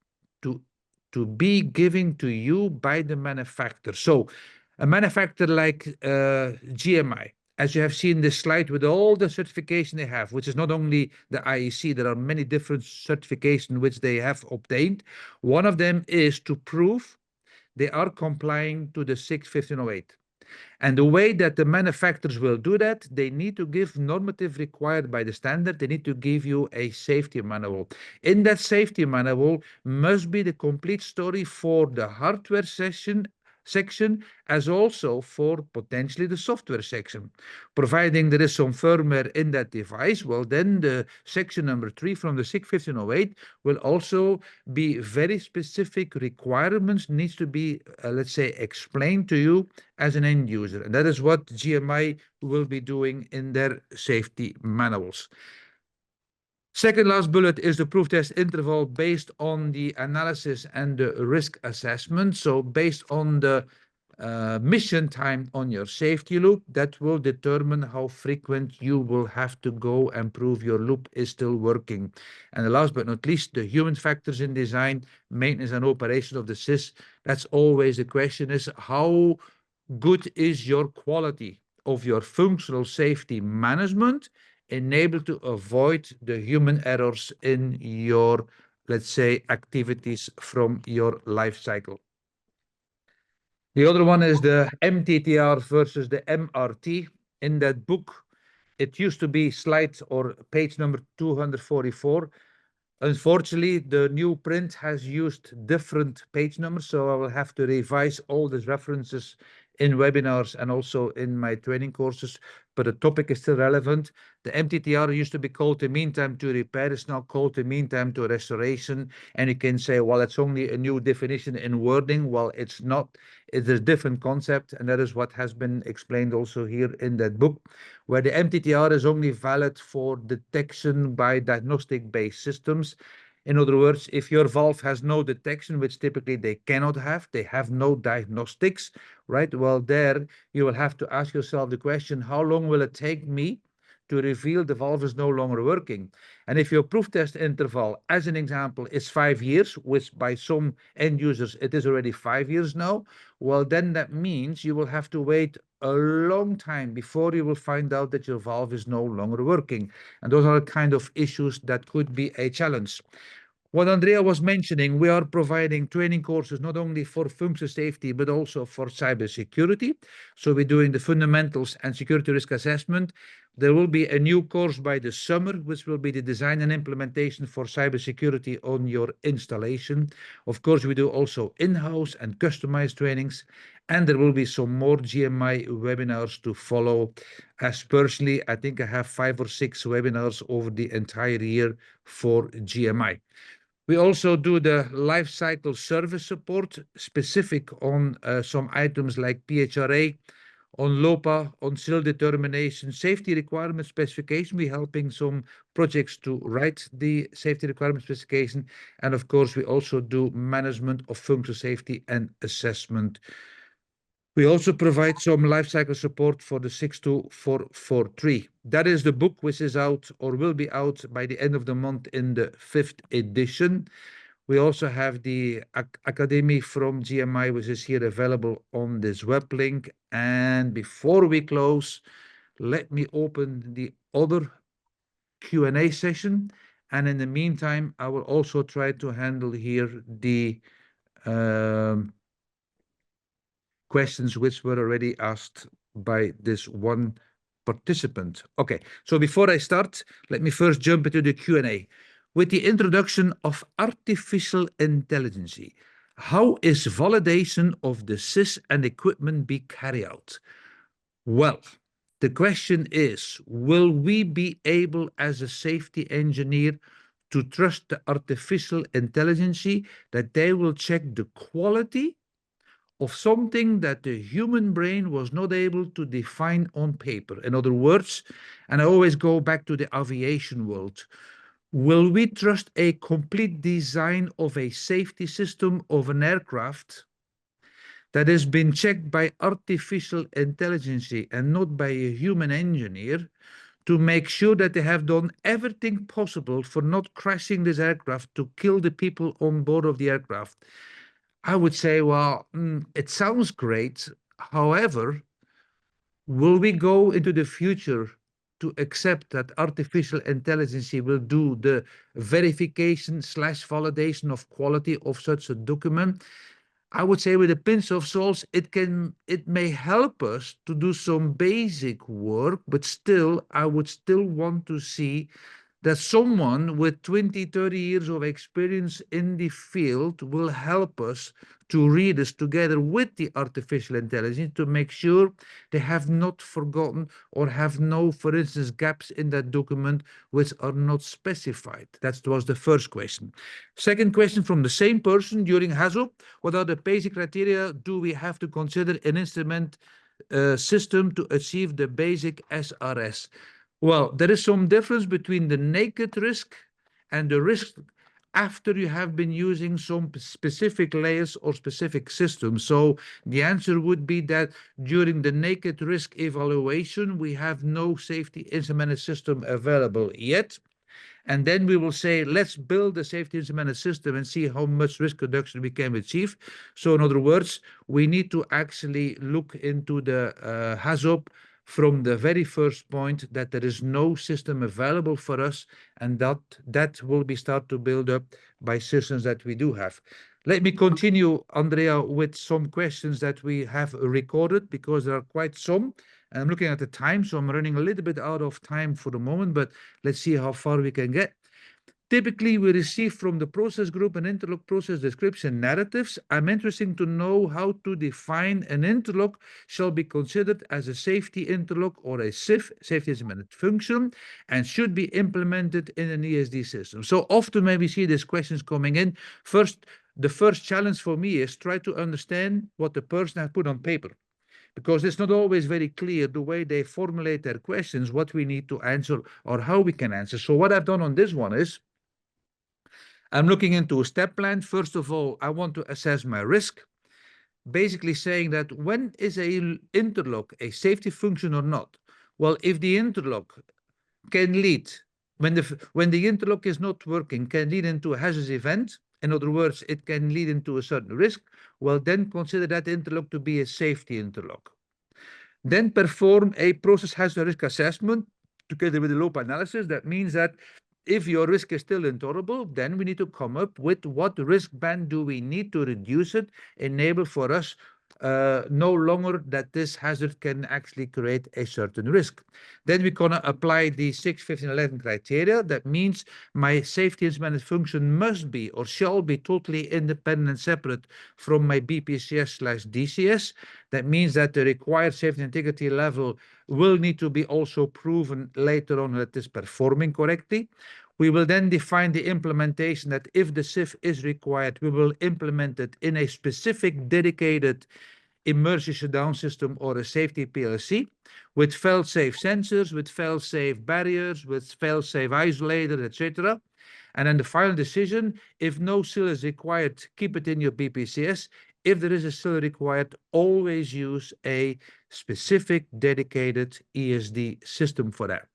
to be given to you by the manufacturer. So a manufacturer like GMI, as you have seen this slide with all the certification they have, which is not only the IEC, there are many different certifications which they have obtained. One of them is to prove they are complying to the SIG 1508. And the way that the manufacturers will do that, they need to give normative required by the standard. They need to give you a safety manual. In that safety manual must be the complete story for the hardware section as also for potentially the software section. Providing there is some firmware in that device, well, then the section number 3 from the SIG 1508 will also be very specific requirements needs to be, let's say, explained to you as an end user. And that is what GMI will be doing in their safety manuals. Second last bullet is the proof test interval based on the analysis and the risk assessment. So based on the mission time on your safety loop, that will determine how frequent you will have to go and prove your loop is still working. And the last but not least, the human factors in design, maintenance and operation of the SIS. That's always the question is how good is your quality of your functional safety management enabled to avoid the human errors in your, let's say, activities from your life cycle. The other one is the MTTR versus the MRT. In that book, it used to be slide or page number 244. Unfortunately, the new print has used different page numbers, so I will have to revise all these references in webinars and also in my training courses, but the topic is still relevant. The MTTR used to be called the mean time to repair. It's now called the mean time to restoration. And you can say, well, it's only a new definition in wording. Well, it's not. It's a different concept, and that is what has been explained also here in that book, where the MTTR is only valid for detection by diagnostic-based systems. In other words, if your valve has no detection, which typically they cannot have, they have no diagnostics, right? Well, there you will have to ask yourself the question, how long will it take me to reveal the valve is no longer working? And if your proof test interval, as an example, is 5 years, which by some end users, it is already 5 years now, well, then that means you will have to wait a long time before you will find out that your valve is no longer working. And those are the kind of issues that could be a challenge. What Andrea was mentioning, we are providing training courses not only for functional safety, but also for cybersecurity. So we're doing the fundamentals and security risk assessment. There will be a new course by the summer, which will be the design and implementation for cybersecurity on your installation. Of course, we do also in-house and customized trainings, and there will be some more GMI webinars to follow. As personally, I think I have 5 or 6 webinars over the entire year for GMI. We also do the life cycle service support specific on some items like PHRA on LOPA, on SIL determination, safety requirement specification. We're helping some projects to write the safety requirement specification. And of course, we also do management of functional safety and assessment. We also provide some lifecycle support for the 62443. That is the book which is out or will be out by the end of the month in the 5th edition. We also have the Academy from GMI, which is here available on this web link. And before we close, let me open the other Q&A session. And in the meantime, I will also try to handle here the questions which were already asked by this one participant. Okay, so before I start, let me first jump into the Q&A. With the introduction of artificial intelligence, how is validation of the sys and equipment be carried out? Well, the question is, will we be able as a safety engineer to trust the artificial intelligence that they will check the quality of something that the human brain was not able to define on paper? In other words, and I always go back to the aviation world, will we trust a complete design of a safety system of an aircraft that has been checked by artificial intelligence and not by a human engineer to make sure that they have done everything possible for not crashing this aircraft to kill the people on board of the aircraft? I would say, well, it sounds great. However, will we go into the future to accept that artificial intelligence will do the verification slash validation of quality of such a document? I would say with a pinch of salt, it may help us to do some basic work, but still, I would still want to see that someone with 20, 30 years of experience in the field will help us to read this together with the artificial intelligence to make sure they have not forgotten or have no, for instance, gaps in that document which are not specified. That was the first question. Second question from the same person during HAZOP: what are the basic criteria do we have to consider an instrument system to achieve the basic SRS? Well, there is some difference between the naked risk and the risk after you have been using some specific layers or specific systems. So the answer would be that during the naked risk evaluation, we have no safety instrumented system available yet. And then we will say, let's build a safety instrumented system and see how much risk reduction we can achieve. So in other words, we need to actually look into the HAZOP from the very first point that there is no system available for us, and that will be start to build up by systems that we do have. Let me continue, Andrea, with some questions that we have recorded, because there are quite some. And I'm looking at the time, so I'm running a little bit out of time for the moment, but let's see how far we can get. Typically, we receive from the process group an interlock process description narratives. I'm interested to know how to define an interlock shall be considered as a safety interlock or a SIF, safety instrumented function, and should be implemented in an ESD system. So often when we see these questions coming in, the first challenge for me is try to understand what the person has put on paper, because it's not always very clear the way they formulate their questions, what we need to answer or how we can answer. So what I've done on this one is, I'm looking into a step plan. First of all, I want to assess my risk, basically saying that when is a interlock a safety function or not? Well, if the interlock can lead, when the interlock is not working, can lead into a hazardous event, in other words, it can lead into a certain risk, well, then consider that interlock to be a safety interlock. Then perform a process hazard risk assessment together with the LOPA analysis. That means that if your risk is still intolerable, then we need to come up with what risk band do we need to reduce it, enable for us no longer that this hazard can actually create a certain risk. Then we're going to apply the 6, 15, 11 criteria. That means my safety instrumented function must be or shall be totally independent and separate from my BPCS/DCS. That means that the required safety integrity level will need to be also proven later on that it is performing correctly. We will then define the implementation that if the SIF is required, we will implement it in a specific dedicated emergency shutdown system or a safety PLC with fail-safe sensors, with fail-safe barriers, with fail-safe isolators, etc. And then the final decision, if no SIL is required, keep it in your BPCS. If there is a SIL required, always use a specific dedicated ESD system for that.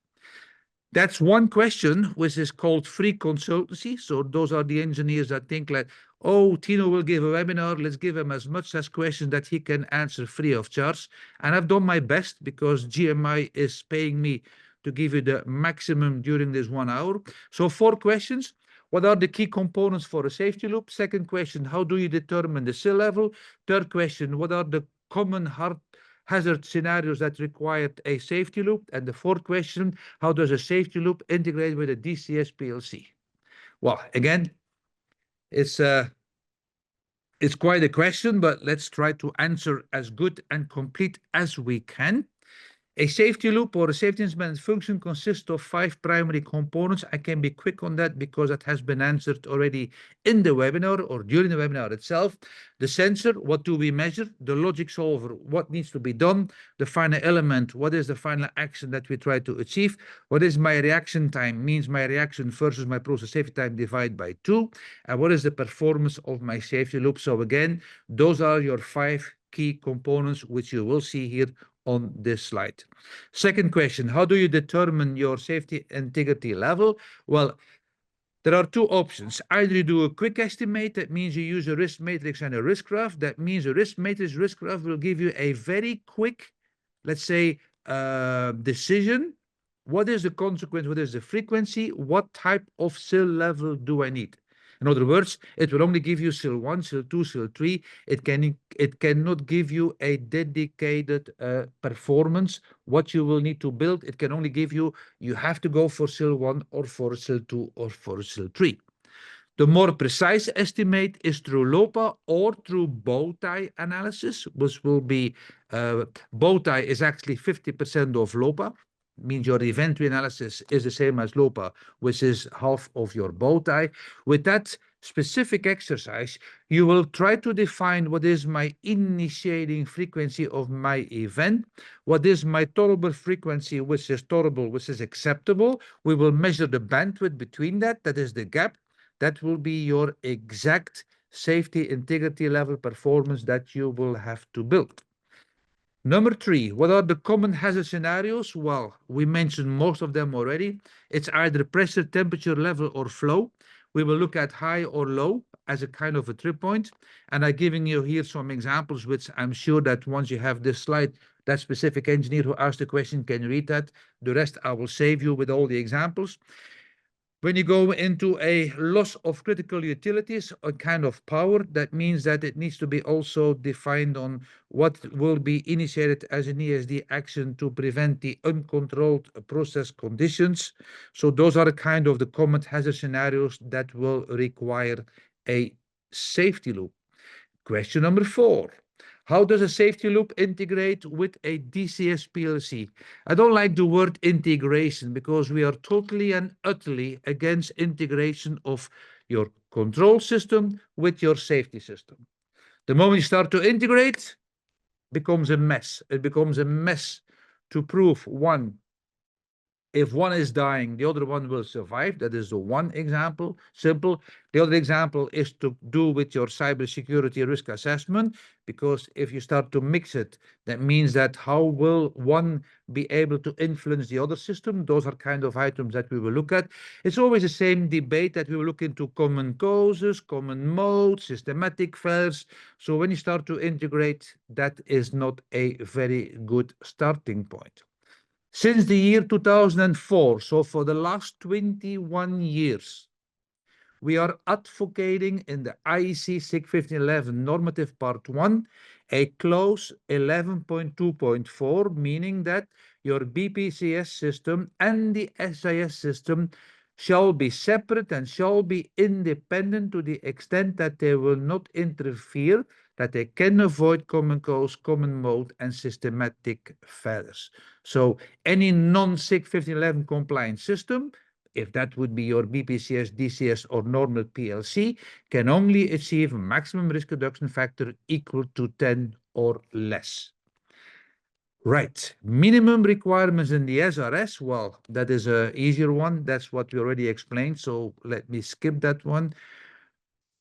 That's one question, which is called free consultancy. So those are the engineers that think like, oh, Tino will give a webinar. Let's give him as much as questions that he can answer free of charge. And I've done my best because GMI is paying me to give you the maximum during this 1 hour. So 4 questions. What are the key components for a safety loop? Second question, how do you determine the SIL level? Third question, what are the common hazard scenarios that require a safety loop? And the fourth question, how does a safety loop integrate with a DCS PLC? Well, again, it's quite a question, but let's try to answer as good and complete as we can. A safety loop or a safety instrument function consists of 5 primary components. I can be quick on that because that has been answered already in the webinar or during the webinar itself. The sensor, what do we measure? The logic solver, what needs to be done? The final element, what is the final action that we try to achieve? What is my reaction time? Means my reaction versus my process safety time divided by 2. And what is the performance of my safety loop? So again, those are your 5 key components, which you will see here on this slide. Second question, how do you determine your safety integrity level? Well, there are 2 options. Either you do a quick estimate, that means you use a risk matrix and a risk graph. That means a risk matrix, risk graph will give you a very quick, let's say, decision. What is the consequence? What is the frequency? What type of SIL level do I need? In other words, it will only give you SIL 1, SIL 2, SIL 3. It cannot give you a dedicated performance, what you will need to build. It can only give you, you have to go for SIL 1 or for SIL 2 or for SIL 3. The more precise estimate is through LOPA or through bow tie analysis, which will be, bow tie is actually 50% of LOPA. Means your event analysis is the same as LOPA, which is half of your bow tie. With that specific exercise, you will try to define what is my initiating frequency of my event, what is my tolerable frequency, which is tolerable, which is acceptable. We will measure the bandwidth between that, that is the gap. That will be your exact safety integrity level performance that you will have to build. Number 3, what are the common hazard scenarios? Well, we mentioned most of them already. It's either pressure, temperature, level, or flow. We will look at high or low as a kind of a trip point. And I'm giving you here some examples, which I'm sure that once you have this slide, that specific engineer who asked the question can read that. The rest I will save you with all the examples. When you go into a loss of critical utilities, a kind of power, that means that it needs to be also defined on what will be initiated as an ESD action to prevent the uncontrolled process conditions. So those are the kind of the common hazard scenarios that will require a safety loop. Question number 4. How does a safety loop integrate with a DCS PLC? I don't like the word integration because we are totally and utterly against integration of your control system with your safety system. The moment you start to integrate, it becomes a mess. It becomes a mess to prove one, if one is dying, the other one will survive. That is the one example, simple. The other example is to do with your cybersecurity risk assessment, because if you start to mix it, that means that how will one be able to influence the other system? Those are kind of items that we will look at. It's always the same debate that we will look into common causes, common modes, systematic failures. So when you start to integrate, that is not a very good starting point. Since the year 2004, so for the last 21 years, we are advocating in the IEC 61511 normative part 1, a clause 11.2.4, meaning that your BPCS system and the SIS system shall be separate and shall be independent to the extent that they will not interfere, that they can avoid common cause, common mode, and systematic failures. So any non-SIG 1511 compliant system, if that would be your BPCS, DCS, or normal PLC, can only achieve a maximum risk reduction factor equal to 10 or less. Right, minimum requirements in the SRS, well, that is a easier one. That's what we already explained, so let me skip that one.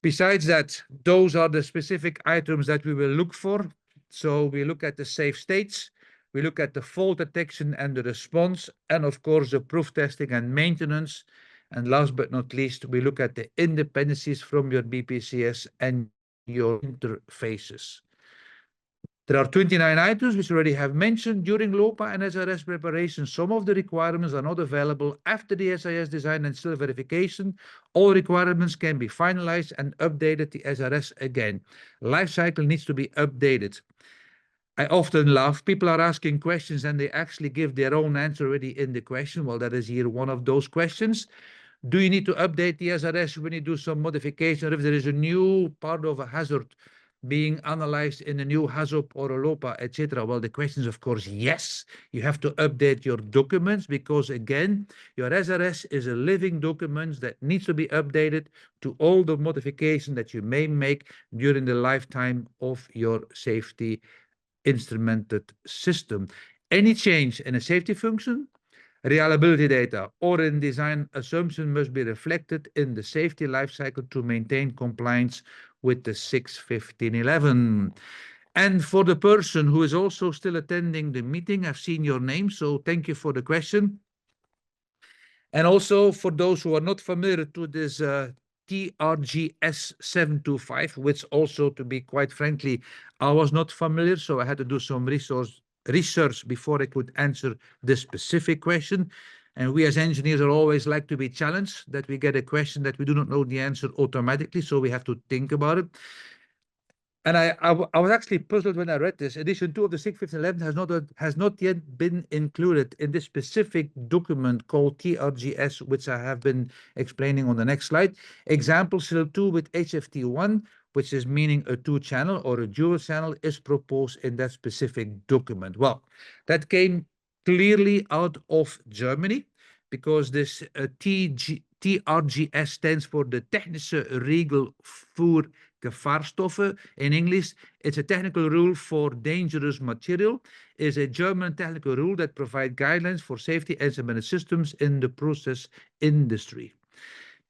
Besides that, those are the specific items that we will look for. So we look at the safe states, we look at the fault detection and the response, and of course the proof testing and maintenance. And last but not least, we look at the independencies from your BPCS and your interfaces. There are 29 items which we already have mentioned during LOPA and SRS preparation. Some of the requirements are not available after the SIS design and still verification. All requirements can be finalized and updated the SRS again. Lifecycle needs to be updated. I often laugh. People are asking questions and they actually give their own answer already in the question. Well, that is here one of those questions. Do you need to update the SRS when you do some modification, or if there is a new part of a hazard being analyzed in a new HAZOP or a LOPA, etc.? Well, the question is, of course, yes. You have to update your documents because, again, your SRS is a living document that needs to be updated to all the modifications that you may make during the lifetime of your safety instrumented system. Any change in a safety function, reliability data, or in design assumption must be reflected in the safety lifecycle to maintain compliance with the 61511. And for the person who is also still attending the meeting, I've seen your name, so thank you for the question. And also for those who are not familiar to this TRGS 725, which also, to be quite frankly, I was not familiar, so I had to do some research before I could answer this specific question. And we as engineers are always like to be challenged, that we get a question that we do not know the answer automatically, so we have to think about it. And I was actually puzzled when I read this. Edition 2 of the 61511 has not yet been included in this specific document called TRGS, which I have been explaining on the next slide. Example SIL 2 with HFT1, which is meaning a 2-channel or a dual channel, is proposed in that specific document. Well, that came clearly out of Germany because this TRGS stands for the Technische Regel für Gevaarstoffen. In English, it's a technical rule for dangerous material. It's a German technical rule that provides guidelines for safety and embedded systems in the process industry.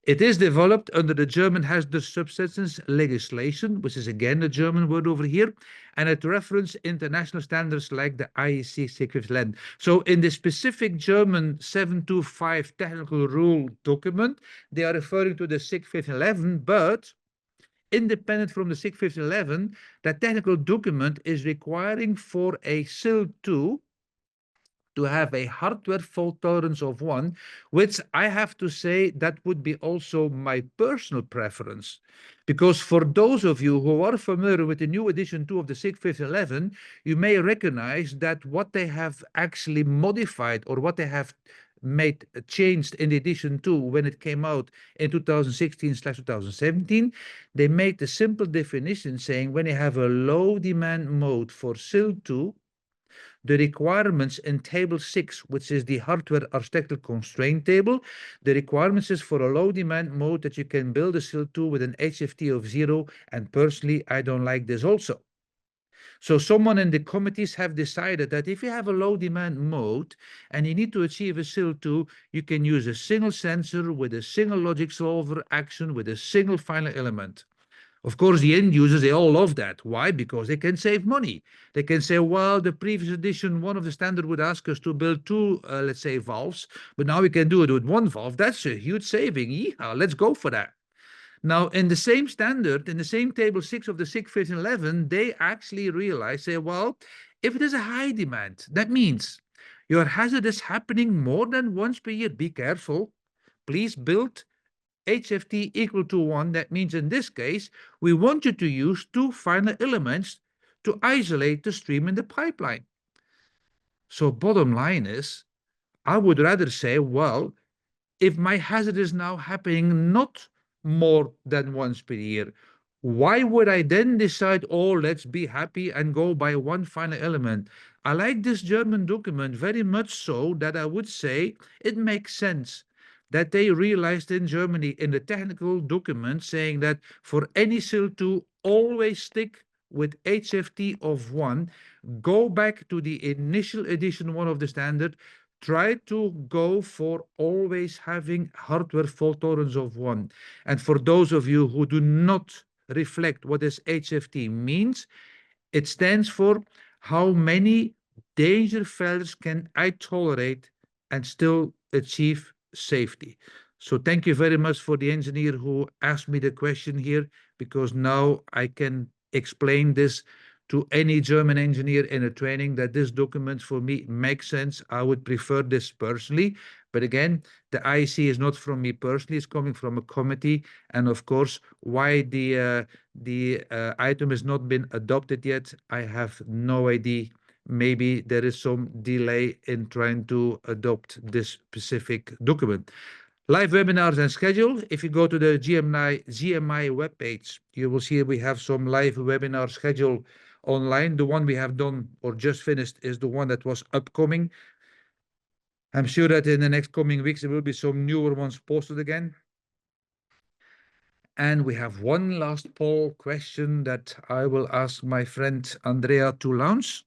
It is developed under the German hazardous substances legislation, which is again a German word over here, and it references international standards like the IEC 61511. So in the specific German 725 technical rule document, they are referring to the 61511, but independent from the 61511, that technical document is requiring for a SIL 2 to have a hardware fault tolerance of 1, which I have to say that would be also my personal preference. Because for those of you who are familiar with the new edition 2 of the 61511, you may recognize that what they have actually modified or what they have made changed in the edition 2 when it came out in 2016/2017, they made the simple definition saying when you have a low demand mode for SIL 2, the requirements in table 6, which is the hardware architectural constraint table, the requirements is for a low demand mode that you can build a SIL 2 with an HFT of 0, and personally I don't like this also. So someone in the committees have decided that if you have a low demand mode and you need to achieve a SIL 2, you can use a single sensor with a single logic solver action with a single final element. Of course, the end users, they all love that. Why? Because they can save money. They can say, well, the previous edition, one of the standard would ask us to build 2, let's say, valves, but now we can do it with 1 valve. That's a huge saving. Yeehaw, let's go for that. Now, in the same standard, in the same table 6 of the 61511, they actually realize, say, well, if it is a high demand, that means your hazard is happening more than once per year. Be careful. Please build HFT equal to 1. That means in this case, we want you to use 2 final elements to isolate the stream in the pipeline. So bottom line is, I would rather say, well, if my hazard is now happening not more than once per year, why would I then decide, oh, let's be happy and go by 1 final element? I like this German document very much so that I would say it makes sense that they realized in Germany in the technical document saying that for any SIL 2, always stick with HFT of 1, go back to the initial edition 1 of the standard, try to go for always having hardware fault tolerance of 1. And for those of you who do not reflect what this HFT means, it stands for how many danger failures can I tolerate and still achieve safety. So thank you very much for the engineer who asked me the question here, because now I can explain this to any German engineer in a training that this document for me makes sense. I would prefer this personally. But again, the IEC is not from me personally, it's coming from a committee. And of course, why the item has not been adopted yet, I have no idea. Maybe there is some delay in trying to adopt this specific document. Live webinars and schedule. If you go to the GMI webpage, you will see we have some live webinar schedule online. The one we have done or just finished is the one that was upcoming. I'm sure that in the next coming weeks, there will be some newer ones posted again. And we have one last poll question that I will ask my friend Andrea to launch.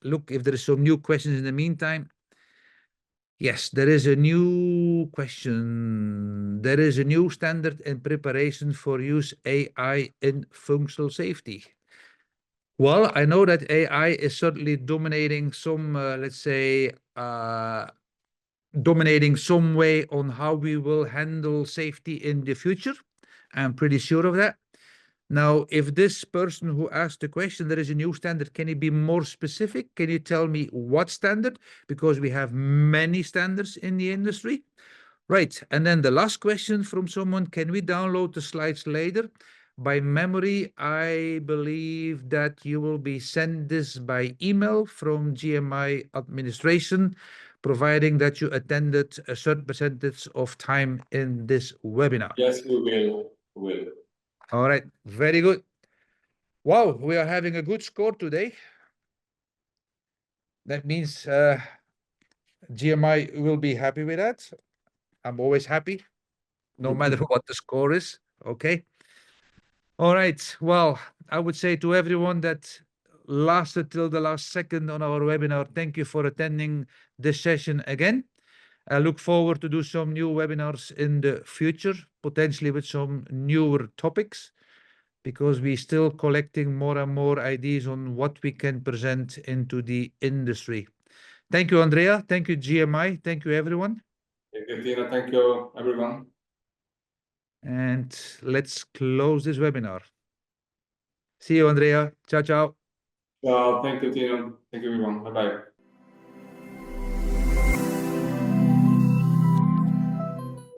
Look, if there is some new questions in the meantime. Yes, there is a new question. There is a new standard in preparation for use AI in functional safety. Well, I know that AI is certainly dominating some, let's say, dominating some way on how we will handle safety in the future. I'm pretty sure of that. Now, if this person who asked the question, there is a new standard, can you be more specific? Can you tell me what standard? Because we have many standards in the industry. Right, and then the last question from someone, can we download the slides later? By memory, I believe that you will be sent this by email from GMI administration, providing that you attended a certain percentage of time in this webinar. Yes, we will. All right, very good. Wow, we are having a good score today. That means GMI will be happy with that. I'm always happy, no matter what the score is. Okay. All right. Well, I would say to everyone that lasted till the last second on our webinar, thank you for attending this session again. I look forward to do some new webinars in the future, potentially with some newer topics, because we're still collecting more and more ideas on what we can present into the industry. Thank you, Andrea. Thank you, GMI. Thank you, everyone. Thank you, Tina. Thank you, everyone. And let's close this webinar. See you, Andrea. Ciao, ciao. Well, thank you, Tina. Thank you, everyone. Bye-bye.